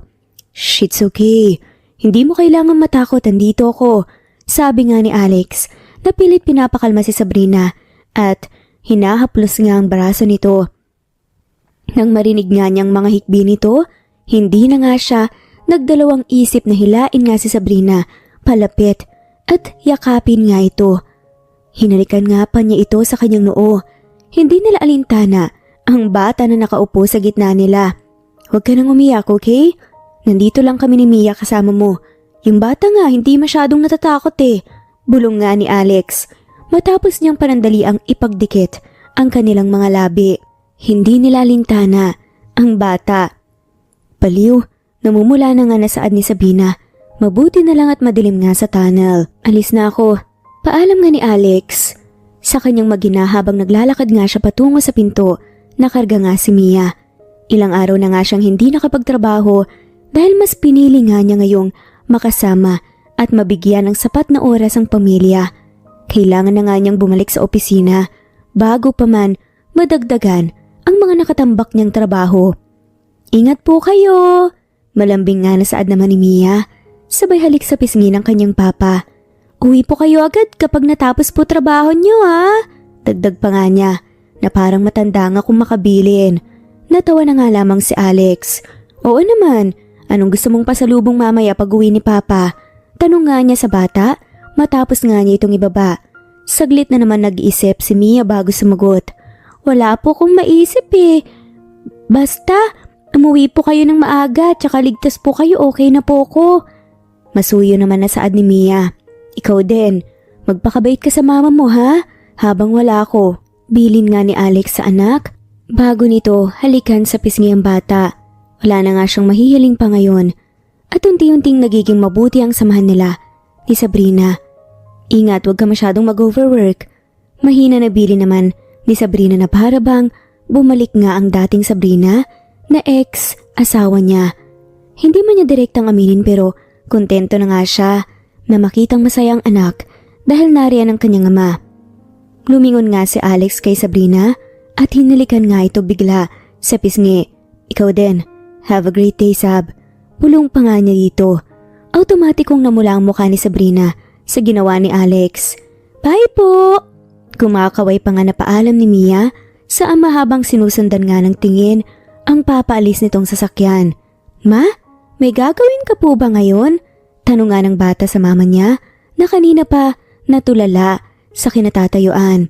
Shh, it's okay. Hindi mo kailangan matakot, andito ako. Sabi nga ni Alex Napilit pinapakalma si Sabrina at hinahaplos nga ang braso nito. Nang marinig nga niyang mga hikbi nito, hindi na nga siya nagdalawang isip na hilain nga si Sabrina palapit at yakapin nga ito. Hinalikan nga pa niya ito sa kanyang noo. Hindi nila alintana ang bata na nakaupo sa gitna nila. Huwag ka nang umiyak, okay? Nandito lang kami ni Mia kasama mo. Yung bata nga hindi masyadong natatakot eh. Bulong nga ni Alex matapos niyang panandaliang ipagdikit ang kanilang mga labi. Hindi nila alintana ang bata. Baliw, namumula na nga nasaad ni Sabina. Mabuti na lang at madilim nga sa tunnel. Alis na ako. Paalam nga ni Alex. Sa kanyang magina habang naglalakad nga siya patungo sa pinto, nakarga nga si Mia. Ilang araw na nga siyang hindi nakapagtrabaho dahil mas pinili nga niya ngayong makasama at mabigyan ng sapat na oras ang pamilya. Kailangan na nga niyang bumalik sa opisina bago pa man madagdagan ang mga nakatambak niyang trabaho. Ingat po kayo! Malambing nga nasaad naman ni Mia. Sabay halik sa pisngi ng kanyang papa. Uwi po kayo agad kapag natapos po trabaho niyo ha? Dagdag pa nga niya na parang matanda nga kung makabilin. Natawa na nga lamang si Alex. Oo naman, anong gusto mong pasalubong mamaya pag uwi ni Papa? Tanong nga niya sa bata matapos nga niya itong ibaba. Saglit na naman nag-iisip si Mia bago sumagot. Wala po kong maisip eh. Basta, umuwi po kayo ng maaga tsaka ligtas po kayo, okay na po ko. Masuyo naman na saad ni Mia. Ikaw din, magpakabait ka sa mama mo ha, habang wala ako. Bilin nga ni Alex sa anak. Bago nito, halikan sa pisngi ang bata. Wala na nga siyang mahihiling pa ngayon. At unti-unting nagiging mabuti ang samahan nila ni Sabrina. Ingat, huwag ka masyadong mag-overwork. Mahina na bilin naman ni Sabrina na para bang bumalik nga ang dating Sabrina na ex-asawa niya. Hindi man niya direktang aminin pero kontento na nga siya na makitang masayang anak dahil nariyan ang kanyang ama. Lumingon nga si Alex kay Sabrina at hinalikan nga ito bigla sa pisngi. Ikaw din, have a great day Sab. Bulong pa nga niya dito. Automatikong namula ang mukha ni Sabrina sa ginawa ni Alex. Bye po! Kumakaway pa nga na paalam ni Mia sa ama habang sinusundan nga ng tingin ang papaalis nitong sasakyan. Ma, may gagawin ka po ba ngayon? Tanong nga ng bata sa mama niya na kanina pa natulala sa kinatatayuan.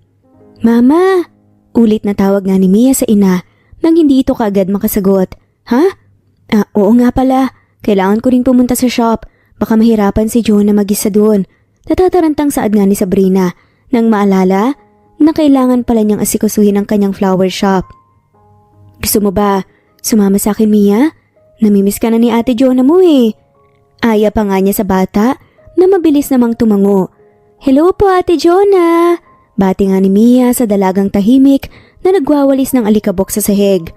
Mama! Ulit na tawag nga ni Mia sa ina nang hindi ito kaagad makasagot. Ha? Oo nga pala. Kailangan ko rin pumunta sa shop. Baka mahirapan si John na mag-isa doon. Natatarantang saad nga ni Sabrina nang maalala na kailangan pala niyang asikasuhin ang kanyang flower shop. Gusto mo ba sumama sa akin, Mia? Namimiss ka na ni Ate Jonah mo eh. Aya pa nga niya sa bata na mabilis namang tumango. Hello po Ate Jonah! Bati nga ni Mia sa dalagang tahimik na nagwawalis ng alikabok sa sahig.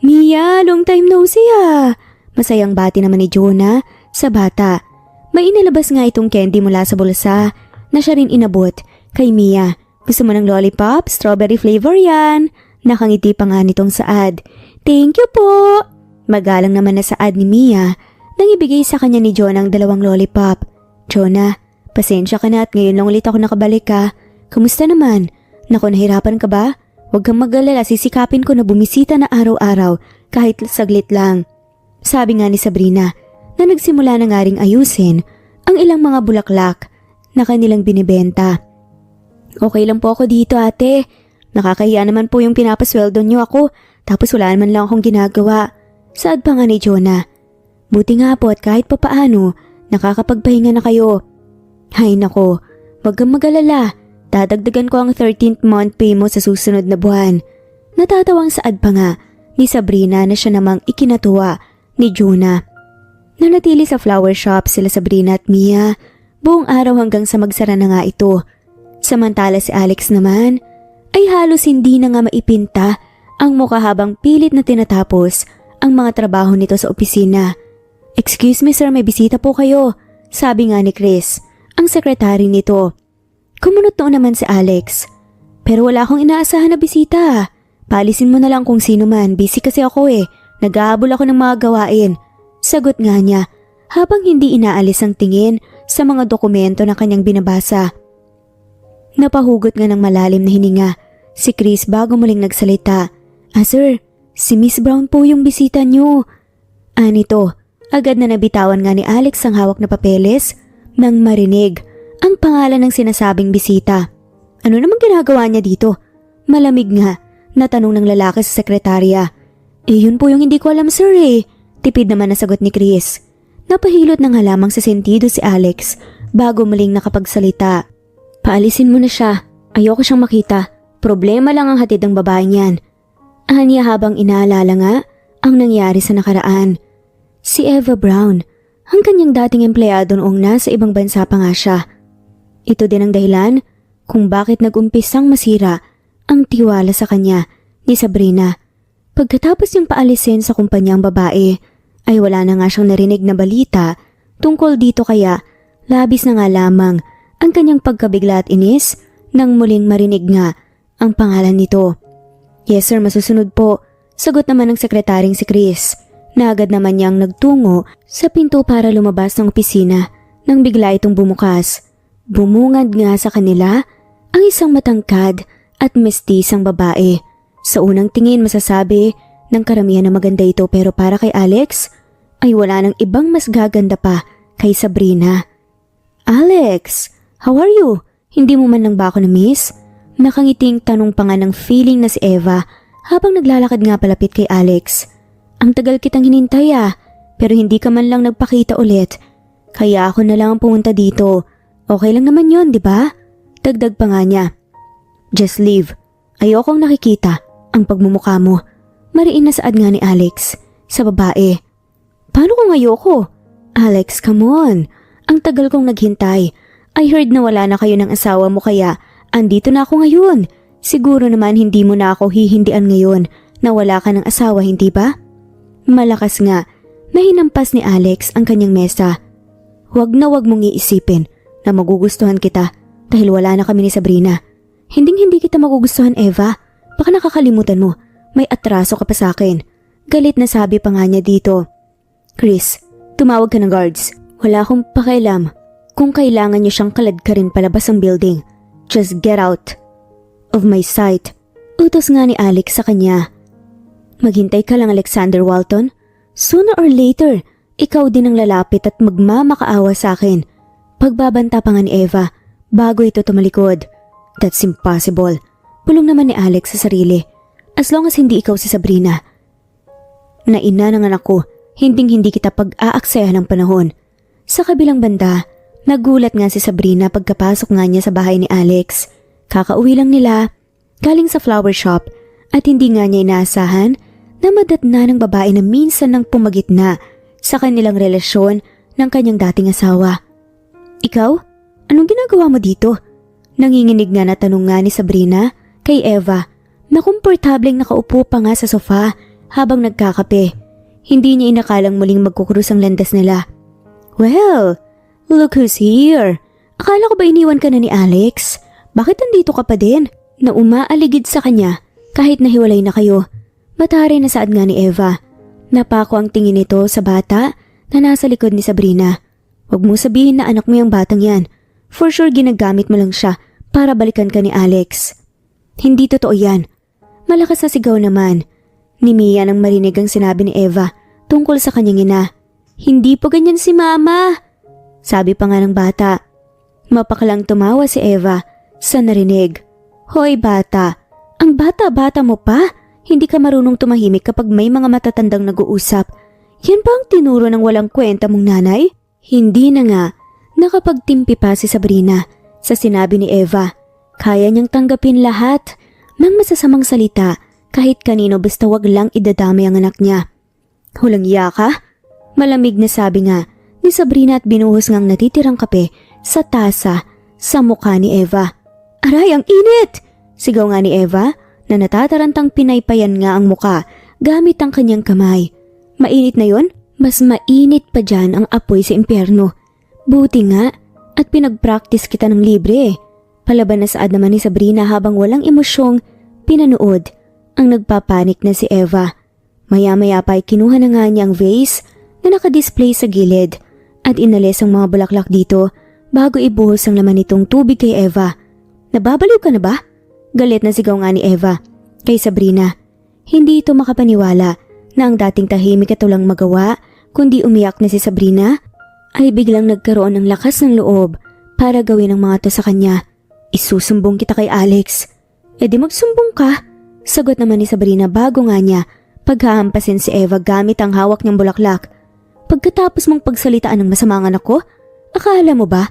Mia, long time no see ah! Masayang bati naman ni Jonah sa bata. May inilabas nga itong candy mula sa bulsa na siya rin inabot kay Mia. Gusto mo ng lollipop? Strawberry flavor yan. Nakangiti pa nga nitong saad. Thank you po! Magalang naman na saad ni Mia nang ibigay sa kanya ni Jonah ang 2 lollipop. Jonah, pasensya ka na at ngayon lang ulit ako nakabalik ka. Kamusta naman? Naku, nahirapan ka ba? Huwag kang mag-alala, sisikapin ko na bumisita na araw-araw kahit saglit lang. Sabi nga ni Sabrina na nagsimula na nga ring ayusin ang ilang mga bulaklak na kanilang binibenta. Okay lang po ako dito ate. Nakakahiya naman po yung pinapasweldo niyo ako tapos wala naman lang akong ginagawa. Saad pa nga ni Jonah. Buti nga po at kahit papaano, nakakapagpahinga na kayo. Hay nako, wag kang mag-alala. Dadagdagan ko ang 13th month pay mo sa susunod na buwan. Natatawang saad pa nga ni Sabrina na siya namang ikinatuwa ni Jonah. Nanatili sa flower shop sila Sabrina at Mia buong araw hanggang sa magsara na nga ito. Samantala si Alex naman ay halos hindi na nga maipinta ang mukha habang pilit na tinatapos ang mga trabaho nito sa opisina. Excuse me sir, may bisita po kayo, sabi nga ni Chris, ang sekretary nito. Kumunot noon naman si Alex. Pero wala akong inaasahan na bisita. Paalisin mo na lang kung sino man, busy kasi ako eh. Nag-aabol ako ng mga gawain. Sagot nga niya habang hindi inaalis ang tingin sa mga dokumento na kanyang binabasa. Napahugot nga ng malalim na hininga si Chris bago muling nagsalita. Sir, si Miss Brown po yung bisita niyo. Anito, agad na nabitawan nga ni Alex ang hawak na papeles nang marinig ang pangalan ng sinasabing bisita. Ano namang ginagawa niya dito? Malamig nga, natanong ng lalaki sa sekretarya. Yun po yung hindi ko alam sir eh. Tipid naman na sagot ni Chris. Napahilot ng halamang sa sentido si Alex bago muling nakapagsalita. Paalisin mo na siya. Ayoko siyang makita. Problema lang ang hatid ng babaeng yan. Anya habang inaalala nga ang nangyari sa nakaraan. Si Eva Brown, ang kanyang dating empleyado noong nasa ibang bansa pa nga siya. Ito din ang dahilan kung bakit nag-umpisang masira ang tiwala sa kanya ni Sabrina. Pagkatapos yung paalisin sa kumpanyang babae, ay wala na nga siyang narinig na balita tungkol dito kaya labis na nga lamang ang kanyang pagkabigla at inis nang muling marinig nga ang pangalan nito. Yes sir, masusunod po. Sagot naman ng sekretaring si Chris na agad naman niyang nagtungo sa pinto para lumabas ng opisina nang bigla itong bumukas. Bumungad nga sa kanila ang isang matangkad at mestisang babae. Sa unang tingin masasabi ng karamihan na maganda ito pero para kay Alex ay wala nang ibang mas gaganda pa kay Sabrina. Alex, how are you? Hindi mo man lang ba ako na-miss? Nakangiting tanong pa nga ng feeling na si Eva habang naglalakad nga palapit kay Alex. Ang tagal kitang hinintay pero hindi ka man lang nagpakita ulit. Kaya ako na lang ang pumunta dito. Okay lang naman yon, di ba? Dagdag pa nga niya. Just leave. Ayokong nakikita ang pagmumukha mo. Mariin na saad nga ni Alex sa babae. Paano kung ayoko? Alex, come on. Ang tagal kong naghintay. I heard na wala na kayo ng asawa mo kaya andito na ako ngayon. Siguro naman hindi mo na ako hihindian ngayon na wala ka ng asawa, hindi ba? Malakas nga na hinampas ni Alex ang kanyang mesa. Huwag na huwag mong iisipin na magugustuhan kita dahil wala na kami ni Sabrina. Hindi kita magugustuhan, Eva. Baka nakakalimutan mo. May atraso ka pa sa akin. Galit na sabi pa nga niya dito. Chris, tumawag ka ng guards. Wala akong pakialam kung kailangan niyo siyang kaladkarin palabas ng building. Just get out of my sight. Utos nga ni Alex sa kanya. Maghintay ka lang, Alexander Walton. Sooner or later, ikaw din ang lalapit at magmamakaawa sa akin. Pagbabanta pa nga ni Eva bago ito tumalikod. That's impossible. Pulong naman ni Alex sa sarili. As long as hindi ikaw si Sabrina. Na ina ng anak ko, hindi kita pag-aaksayahan ng panahon. Sa kabilang banda, nagulat nga si Sabrina pagkapasok nga niya sa bahay ni Alex. Kakauwi lang nila, galing sa flower shop at hindi nga niya inaasahan na madatna ng babae na minsan nang pumagitna sa kanilang relasyon ng kanyang dating asawa. Ikaw? Anong ginagawa mo dito? Nanginginig nga na tanong nga ni Sabrina kay Eva na komportableng nakaupo pa nga sa sofa habang nagkakape. Hindi niya inakalang muling magkukrus ang landas nila. Well, look who's here. Akala ko ba iniwan ka na ni Alex? Bakit nandito ka pa din? Na umaaligid sa kanya kahit nahiwalay na kayo. Matari na saad nga ni Eva. Napako ang tingin nito sa bata na nasa likod ni Sabrina. Huwag mo sabihin na anak mo yung batang yan. For sure ginagamit mo lang siya para balikan ka ni Alex. Hindi totoo yan. Malakas na sigaw naman ni Mia nang marinig ang sinabi ni Eva tungkol sa kanyang ina. Hindi po ganyan si Mama, sabi pa nga ng bata. Mapakalang tumawa si Eva sa narinig. Hoy bata, ang bata-bata mo pa? Hindi ka marunong tumahimik kapag may mga matatandang nag-uusap. Yan ba ang tinuro ng walang kwenta mong nanay? Hindi na nga. Nakapagtimpi pa si Sabrina sa sinabi ni Eva. Kaya niyang tanggapin lahat ng masasamang salita kahit kanino basta wag lang idadamay ang anak niya. Hulang iya ka? Malamig na sabi nga ni Sabrina at binuhos ngang natitirang kape sa tasa sa mukha ni Eva. Aray, ang init! Sigaw nga ni Eva na natatarantang pinaypayan nga ang muka gamit ang kanyang kamay. Mainit na yon? Mas mainit pa dyan ang apoy sa impyerno. Buti nga at pinag-practice kita ng libre. Palaban na saad naman ni Sabrina habang walang emosyong pinanood ang nagpapanik na si Eva. Maya-maya pa ay kinuha na nga niya ang vase na nakadisplay sa gilid at inalis ang mga bulaklak dito bago ibuhos ang laman nitong tubig kay Eva. Nababaliw ka na ba? Galit na sigaw nga ni Eva kay Sabrina. Hindi ito makapaniwala na ang dating tahimik at walang magawa kundi umiyak na si Sabrina ay biglang nagkaroon ng lakas ng loob para gawin ang mga to sa kanya. Isusumbong kita kay Alex. E di magsumbong ka, sagot naman ni Sabrina bago nga niya paghahampasin si Eva gamit ang hawak niyang bulaklak. Pagkatapos mong pagsalitaan ng masamang anak ko, akala mo ba?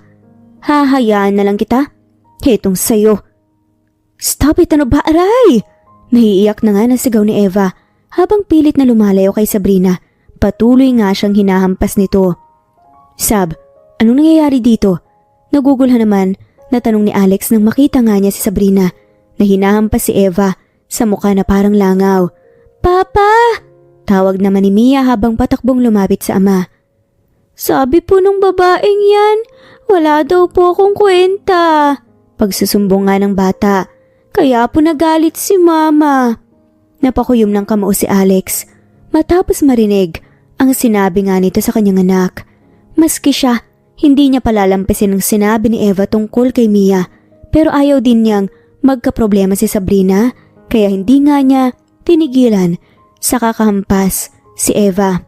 Hahayaan na lang kita? Hetong sayo. Stop it, ano ba aray? Nahiiyak na nga na sigaw ni Eva habang pilit na lumalayo kay Sabrina. Patuloy nga siyang hinahampas nito. Sab, anong nangyayari dito? Nagugulhan naman na tanong ni Alex nang makita nga niya si Sabrina na hinahampas si Eva sa mukha na parang langaw. Papa! Tawag naman ni Mia habang patakbong lumapit sa ama. Sabi po nung babaeng yan, wala daw po akong kwenta. Pagsusumbong nga ng bata, kaya po nagalit si mama. Napakuyom ng kamao si Alex matapos marinig ang sinabi nga nito sa kanyang anak. Maski siya, hindi niya palalampasin ang sinabi ni Eva tungkol kay Mia, pero ayaw din niyang magkaproblema si Sabrina kaya hindi nga niya tinigilan sa kakahampas si Eva.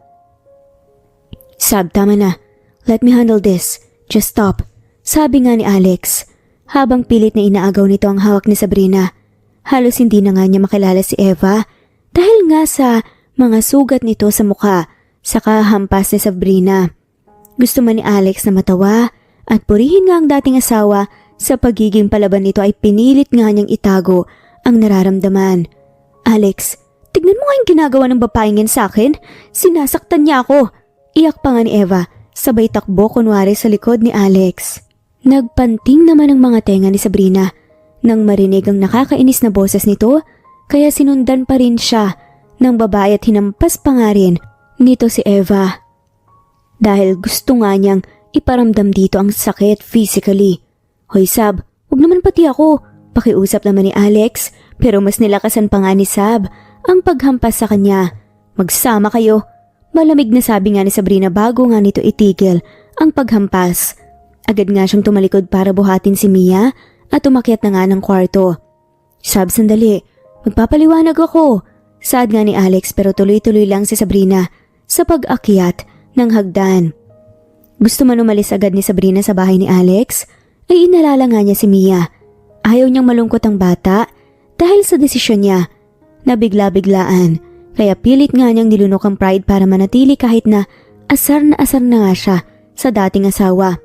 Sab, tama na. Let me handle this. Just stop. Sabi nga ni Alex habang pilit na inaagaw nito ang hawak ni Sabrina. Halos hindi na nga niya makilala si Eva dahil nga sa mga sugat nito sa mukha sa kahampas ni Sabrina. Gusto man ni Alex na matawa at purihin nga ang dating asawa sa pagiging palaban nito ay pinilit nga niyang itago ang nararamdaman. Alex, tignan mo nga yung ginagawa ng babaeng yan sa akin. Sinasaktan niya ako. Iyak pa nga ni Eva, sabay takbo kunwari sa likod ni Alex. Nagpanting naman ang mga tenga ni Sabrina nang marinig ang nakakainis na boses nito kaya sinundan pa rin siya ng babae at hinampas pa nga rin nito si Eva. Dahil gusto nga niyang iparamdam dito ang sakit physically. Hoy Sab, huwag naman pati ako. Pakiusap naman ni Alex pero mas nilakasan pa nga ni Sab ang paghampas sa kanya. Magsama kayo. Malamig na sabi nga ni Sabrina bago nga nito itigil ang paghampas. Agad nga siyang tumalikod para buhatin si Mia at umakyat na nga ng kwarto. Sab, sandali. Magpapaliwanag ako. Saad nga ni Alex pero tuloy-tuloy lang si Sabrina sa pag-akyat ng hagdan. Gusto man umalis agad ni Sabrina sa bahay ni Alex ay inalala nga niya si Mia. Ayaw niyang malungkot ang bata dahil sa desisyon niya na bigla-biglaan kaya pilit nga niyang nilunok ang pride para manatili kahit na asar na nga siya sa dating asawa.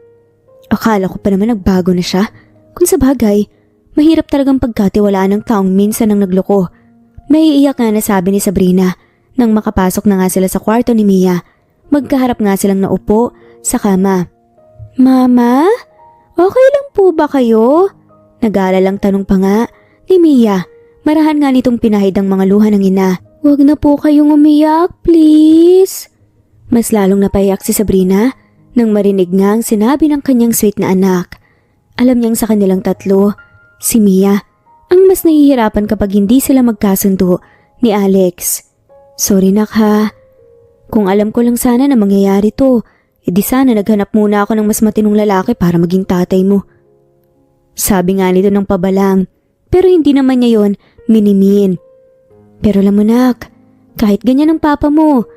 Akala ko pa naman nagbago na siya. Kung sa bagay, mahirap talagang pagkatiwalaan ng taong minsan nang nagloko. Maiiyak nga na sabi ni Sabrina nang makapasok na nga sila sa kwarto ni Mia. Magkaharap nga silang naupo sa kama. Mama, okay lang po ba kayo? Nag-aalalang tanong pa nga ni Mia. Marahan nga nitong pinahid ang mga luha ng ina. Huwag na po kayong umiyak, please. Mas lalong napayak si Sabrina nang marinig nga ang sinabi ng kanyang sweet na anak. Alam niyang sa kanilang tatlo, si Mia ang mas nahihirapan kapag hindi sila magkasundo ni Alex. Sorry nak ha. Kung alam ko lang sana na mangyayari to, edi sana naghanap muna ako ng mas matinong lalaki para maging tatay mo. Sabi nga nito ng pabalang, pero hindi naman niya yon minimin. Pero alam mo nak, kahit ganyan ang papa mo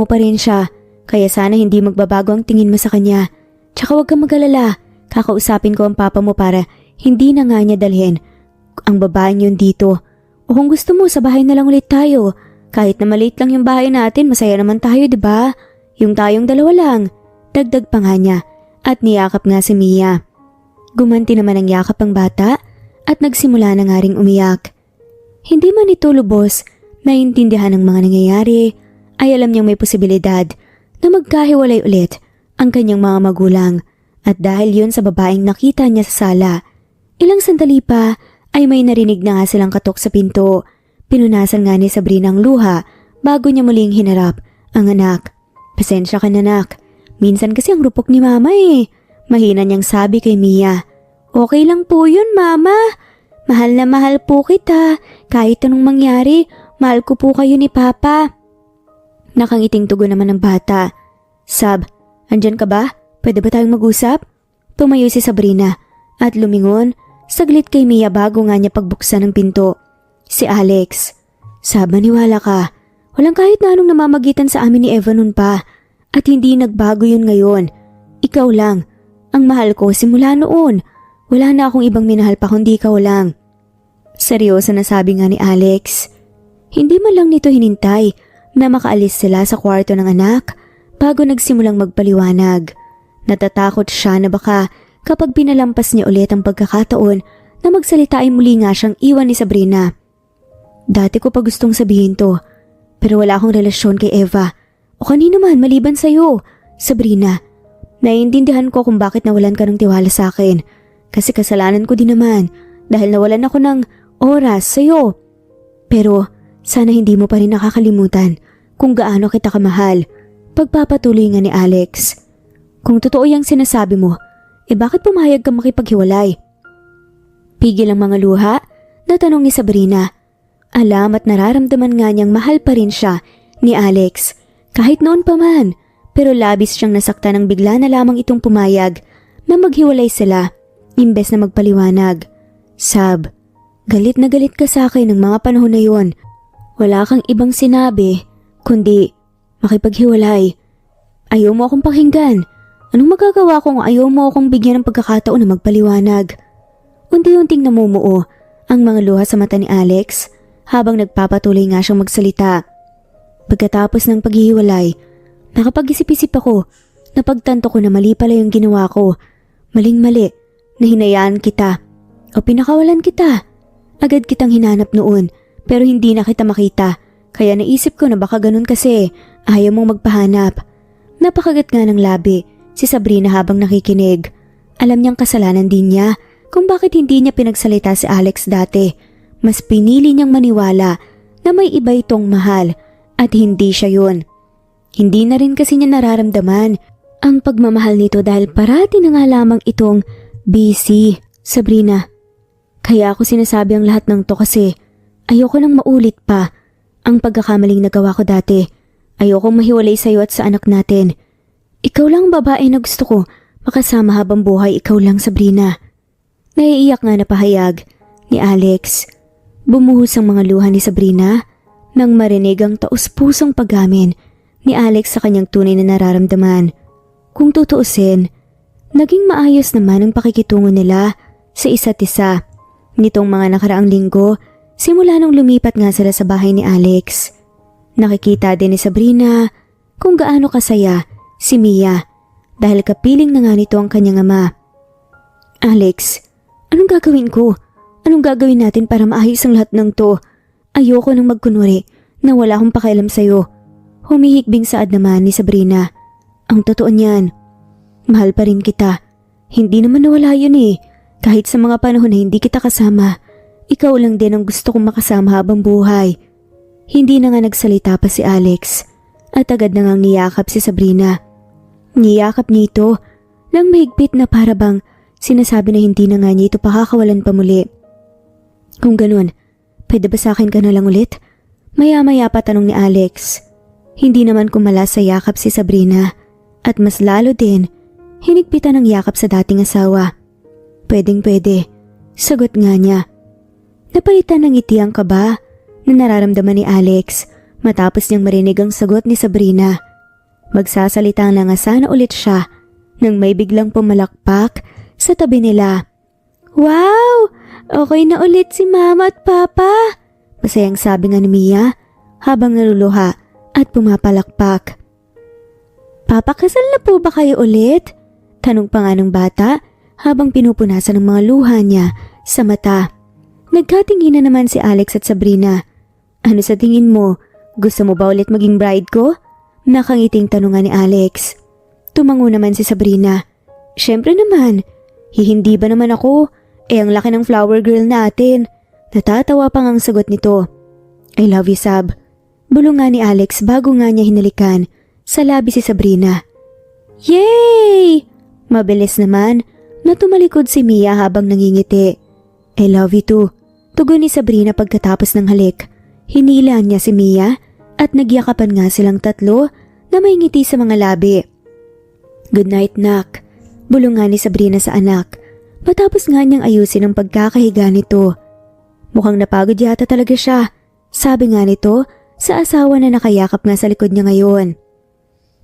pa rin siya, kaya sana hindi magbabago ang tingin mo sa kanya. Tsaka huwag kang mag-alala, kakausapin ko ang papa mo para hindi na nga niya dalhin ang babaeng yun dito. O kung gusto mo, sa bahay na lang ulit tayo. Kahit na maliit lang yung bahay natin, masaya naman tayo, diba? Yung tayong dalawa lang. Dagdag pa nga niya at niyakap nga si Mia. Gumanti naman ang yakap ang bata at nagsimula na nga ring umiyak. Hindi man ito lubos naiintindihan ng mga nangyayari, ay alam niyang may posibilidad na magkahiwalay ulit ang kanyang mga magulang at dahil yun sa babaeng nakita niya sa sala. Ilang sandali pa ay may narinig na nga silang katok sa pinto. Pinunasan nga ni Sabrina ang luha bago niya muling hinarap ang anak. Pasensya ka na anak, minsan kasi ang rupok ni mama eh. Mahina niyang sabi kay Mia. Okay lang po yun mama. Mahal na mahal po kita. Kahit anong mangyari, mahal ko po kayo ni papa. Nakangiting tugon naman ng bata. Sab, andyan ka ba? Pwede ba tayong mag-usap? Tumayo si Sabrina at lumingon Saglit kay Mia bago nga niya pagbuksan ng pinto. Si Alex. Sab, maniwala ka. Walang kahit na anong namamagitan sa amin ni Eva nun pa. At hindi nagbago yun ngayon. Ikaw lang. Ang mahal ko simula noon. Wala na akong ibang minahal pa kundi ikaw lang. Seryoso na sabi nga ni Alex. Hindi man lang nito hinintay na makaalis sila sa kwarto ng anak bago nagsimulang magpaliwanag. Natatakot siya na baka kapag pinalampas niya ulit ang pagkakataon na magsalita ay muli nga siyang iwan ni Sabrina. Dati ko pa gustong sabihin to, pero wala akong relasyon kay Eva o kanino man maliban sa'yo, Sabrina. Naiintindihan ko kung bakit nawalan ka ng tiwala sa akin kasi kasalanan ko din naman dahil nawalan ako ng oras sa'yo. Pero sana hindi mo pa rin nakakalimutan kung gaano kita kamahal. Pagpapatuloy nga ni Alex. Kung totoo yung sinasabi mo, bakit pumayag ka makipaghiwalay? Pigil ang mga luha na tanong ni Sabrina. Alam at nararamdaman nga niyang mahal pa rin siya ni Alex kahit noon pa man, pero labis siyang nasaktan nang bigla na lamang itong pumayag na maghiwalay sila imbes na magpaliwanag. Sab, galit na galit ka sa akin ng mga panahon na yon. Wala kang ibang sinabi kundi makipaghiwalay. Ayaw mo akong pakinggan. Anong magagawa ko kung ayaw mo akong bigyan ng pagkakataon na magpaliwanag? Unti-unting namumuo ang mga luha sa mata ni Alex habang nagpapatuloy nga siyang magsalita. Pagkatapos ng paghihiwalay, nakapag-isip-isip ako na pagtanto ko na mali pala yung ginawa ko. Maling-mali na hinayaan kita o pinakawalan kita. Agad kitang hinanap noon pero hindi na kita makita kaya naisip ko na baka ganun kasi ayaw mong magpahanap. Napakagat nga ng labi si Sabrina habang nakikinig. Alam niyang kasalanan din niya kung bakit hindi niya pinagsalita si Alex dati. Mas pinili niyang maniwala na may iba itong mahal at hindi siya yun. Hindi na rin kasi niya nararamdaman ang pagmamahal nito dahil parati na nga lamang itong busy. Sabrina, kaya ako sinasabi ang lahat ng to kasi ayoko nang maulit pa ang pagkakamaling nagawa ko dati. Ayokong mahiwalay sa'yo at sa anak natin. Ikaw lang babae na gusto ko makasama habang buhay, ikaw lang Sabrina. Naiiyak nga na pahayag ni Alex. Bumuhos ang mga luha ni Sabrina nang marinig ang taus-pusong paggamin ni Alex sa kanyang tunay na nararamdaman. Kung tutuusin, naging maayos naman ang pakikitungo nila sa isa't isa. Nitong mga nakaraang linggo, simula nung lumipat nga sila sa bahay ni Alex. Nakikita din ni Sabrina kung gaano kasaya si Mia dahil kapiling na nga nito ang kanyang ama. Alex, anong gagawin ko? Anong gagawin natin para maayos ang lahat ng to? Ayoko nang magkunwari na wala akong pakialam sa'yo. Humihikbing saad naman ni Sabrina. Ang totoo niyan, mahal pa rin kita. Hindi naman nawala yun eh. Kahit sa mga panahon na hindi kita kasama, ikaw lang din ang gusto kong makasama habang buhay. Hindi na nga nagsalita pa si Alex at agad na ngang niyakap si Sabrina. Niyakap niya ito nang mahigpit na para bang sinasabi na hindi na nga niya ito pakakawalan pa muli. Kung ganun, pwede ba sa akin ka na lang ulit? Maya-maya pa tanong ni Alex. Hindi naman kumala sa yakap si Sabrina at mas lalo din hinigpitan ng yakap sa dating asawa. Pwedeng-pwede, sagot nga niya. Napalitan ng ngiti ang kaba na nararamdaman ni Alex matapos niyang marinig ang sagot ni Sabrina. Magsasalita na nga sana ulit siya nang may biglang pumalakpak sa tabi nila. Wow! Okay na ulit si Mama at Papa! Masayang sabi nga ni Mia habang naluluha at pumapalakpak. Papa, kasal na po ba kayo ulit? Tanong pa nga ng bata habang pinupunasan ng mga luha niya sa mata. Nagkatingin na naman si Alex at Sabrina. Ano sa tingin mo? Gusto mo ba ulit maging bride ko? Nakangiting tanong nga ni Alex. Tumango naman si Sabrina. Syempre naman. Hindi ba naman ako? Ang laki ng flower girl natin. Natatawa pa ngang sagot nito. I love you, Sab. Bulong nga ni Alex bago nga niya hinalikan sa labi si Sabrina. Yay! Mabilis naman na tumalikod si Mia habang nangingiti. I love you too. Tugon ni Sabrina pagkatapos ng halik. Hinilaan niya si Mia at nagyakapan nga silang tatlo na may ngiti sa mga labi. Good night, Nak. Bulong nga ni Sabrina sa anak. matapos nga niyang ayusin ang pagkakahiga nito. Mukhang napagod yata talaga siya, sabi nga nito sa asawa na nakayakap nga sa likod niya ngayon.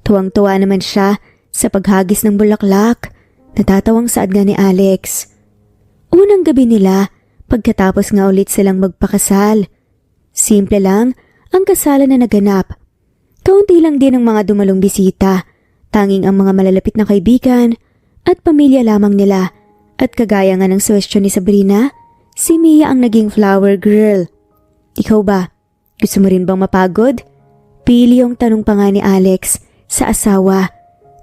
Tuwang-tuwa naman siya sa paghagis ng bulaklak. Natatawang saad nga ni Alex. Unang gabi nila, pagkatapos nga ulit silang magpakasal. Simple lang ang kasalan na naganap. Kaunti lang din ang mga dumalong bisita, tanging ang mga malalapit na kaibigan at pamilya lamang nila. At kagaya nga ng suwestyon ni Sabrina, si Mia ang naging flower girl. Ikaw ba? Gusto mo rin bang mapagod? Pili yung tanong pa nga ni Alex sa asawa.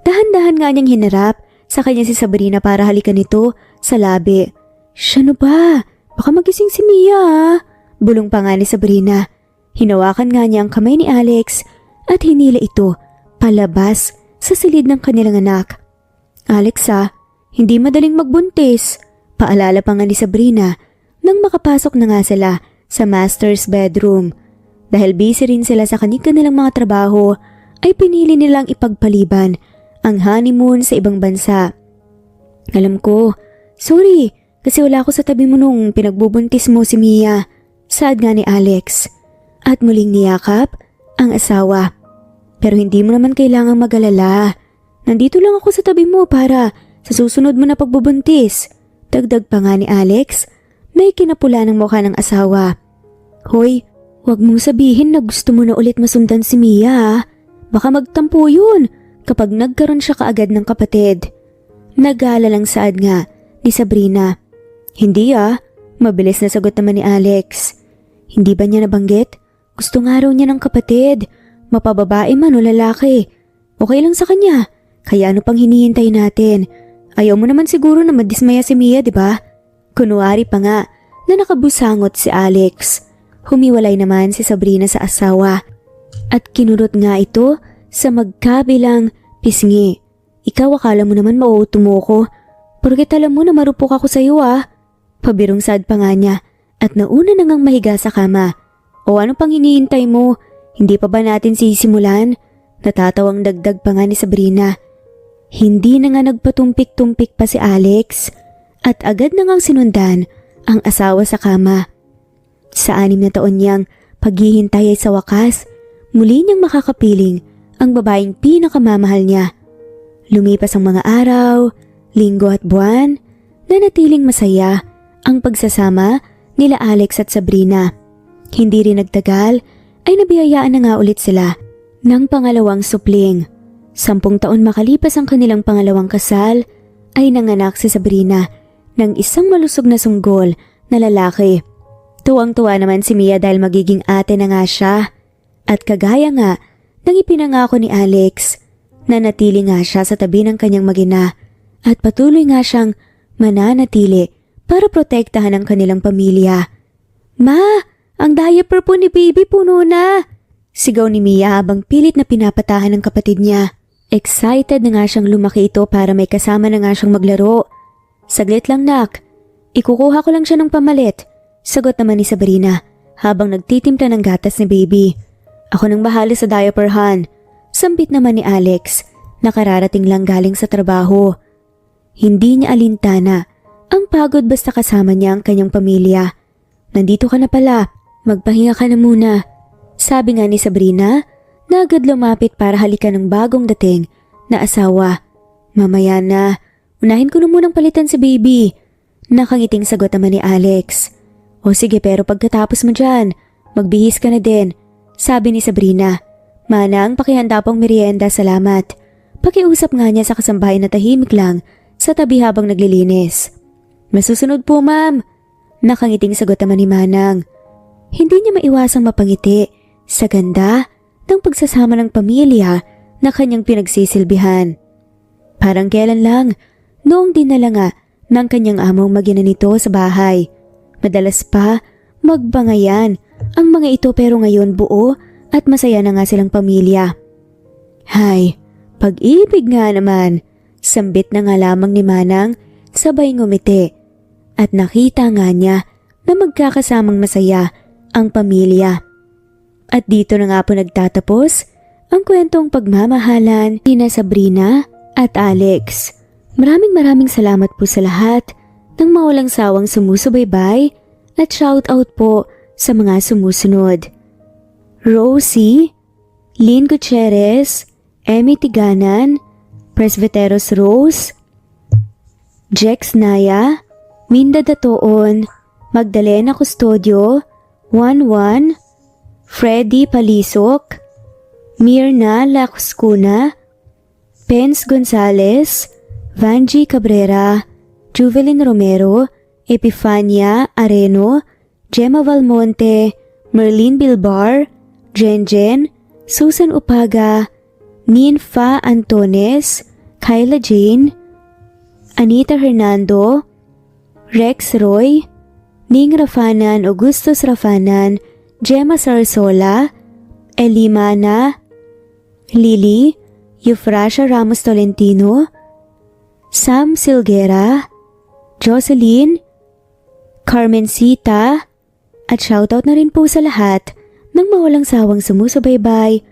Dahan-dahan nga niyang hinarap sa kanya si Sabrina para halikan nito sa labi. Siya no ba? Baka magising si Mia ah. Bulong pa nga ni Sabrina. Hinawakan nga niya ang kamay ni Alex at hinila ito palabas sa silid ng kanilang anak. Alex hindi madaling magbuntis. Paalala pa nga ni Sabrina nang makapasok na nga sila sa master's bedroom. Dahil busy rin sila sa kanilang mga trabaho, ay pinili nilang ipagpaliban ang honeymoon sa ibang bansa. Alam ko, sorry, kasi wala ako sa tabi mo nung pinagbubuntis mo si Mia, saad nga ni Alex. At muling niyakap ang asawa. Pero hindi mo naman kailangang mag-alala. Nandito lang ako sa tabi mo para sa susunod mo na pagbubuntis. Dagdag pa nga ni Alex, may kinapula ng mukha ng asawa. Hoy, wag mong sabihin na gusto mo na ulit masundan si Mia ah. Baka magtampo yun kapag nagkaroon siya kaagad ng kapatid. Nagala lang saad nga ni Sabrina. Hindi mabilis na sagot naman ni Alex. Hindi ba niya nabanggit? Gusto nga raw niya ng kapatid. Mapababae man o lalaki. Okay lang sa kanya. Kaya ano pang hinihintay natin? Ayaw mo naman siguro na madismaya si Mia, di ba? Kunwari pa nga na nakabusangot si Alex. Humiwalay naman si Sabrina sa asawa at kinurot nga ito sa magkabilang pisngi. Ikaw akala mo naman mauuto mo ko. Porket alam mo na marupok ako sa iyo Pabirong sad pa nga niya at nauna na ngang mahiga sa kama. O ano pang hinihintay mo? Hindi pa ba natin sisimulan? Natatawang dagdag pa nga ni Sabrina. Hindi na nga nagpatumpik-tumpik pa si Alex at agad na ngang sinundan ang asawa sa kama. Sa 6 na taon niyang paghihintay ay sa wakas, muli niyang makakapiling ang babaeng pinakamamahal niya. Lumipas ang mga araw, linggo at buwan, nanatiling masaya ang pagsasama nila Alex at Sabrina. Hindi rin nagtagal ay nabiyayaan na nga ulit sila ng pangalawang supling. 10 taon makalipas ang kanilang pangalawang kasal ay nanganak si Sabrina ng isang malusog na sunggol na lalaki. Tuwang-tuwa naman si Mia dahil magiging ate na nga siya. At kagaya nga nang ipinangako ni Alex, nanatili nga siya sa tabi ng kanyang mag-ina at patuloy nga siyang mananatili para protektahan ang kanilang pamilya. Ma, ang diaper po ni baby puno na! Sigaw ni Mia habang pilit na pinapatahan ng kapatid niya. Excited na nga siyang lumaki ito para may kasama na nga siyang maglaro. Saglit lang nak, ikukuha ko lang siya ng pamalit, sagot naman ni Sabrina habang nagtitimpla ng gatas ni baby. Ako nang bahala sa diaper han, sambit naman ni Alex na kararating lang galing sa trabaho. Hindi niya alintana ang pagod basta kasama niya ang kanyang pamilya. Nandito ka na pala, magpahinga ka na muna, sabi nga ni Sabrina na agad lumapit para halikan ng bagong dating na asawa. Mamaya na, unahin ko na munang palitan si baby. Nakangiting sagot naman ni Alex. O sige pero pagkatapos mo dyan, magbihis ka na din, sabi ni Sabrina. Manang pakihanda pong merienda, salamat. Pakiusap nga niya sa kasambahay na tahimik lang sa tabi habang naglilinis. Masusunod po ma'am, nakangiting sagot naman ni Manang. Hindi niya maiwasang mapangiti sa ganda ng pagsasama ng pamilya na kanyang pinagsisilbihan. Parang kailan lang, noong dinala nga ng kanyang among mag-ina nito sa bahay. Madalas pa magbangayan ang mga ito pero ngayon buo at masaya na nga silang pamilya. Hay, pag-ibig nga naman, sambit na nga lamang ni Manang sabay ngumiti at nakita nga niya na magkakasamang masaya ang pamilya. At dito na nga po nagtatapos ang kwentong pagmamahalan ni Sabrina at Alex. Maraming salamat po sa lahat ng mawalang sawang sumusubaybay at shoutout po sa mga sumusunod. Rosie, Lynn Gutierrez, Emmy Tiganan, Presbyteros Rose, Jex Naya, Minda Datoon, Magdalena Custodio, 11, Freddy Palisok, Mirna Lacuscuna, Pence Gonzalez, Vanji Cabrera, Juvelin Romero, Epifania Areno, Gemma Valmonte, Merlin Bilbar, Jenjen, Susan Upaga, Ninfa Antones, Kyla Jane, Anita Hernando, Rex Roy, Ning Rafanan, Augustus Rafanan, Gemma Sarsola, Elimana, Lily, Eufrasia Ramos Tolentino, Sam Silguera, Jocelyn, Carmencita, at shoutout na rin po sa lahat ng mawalang sawang sumusubaybay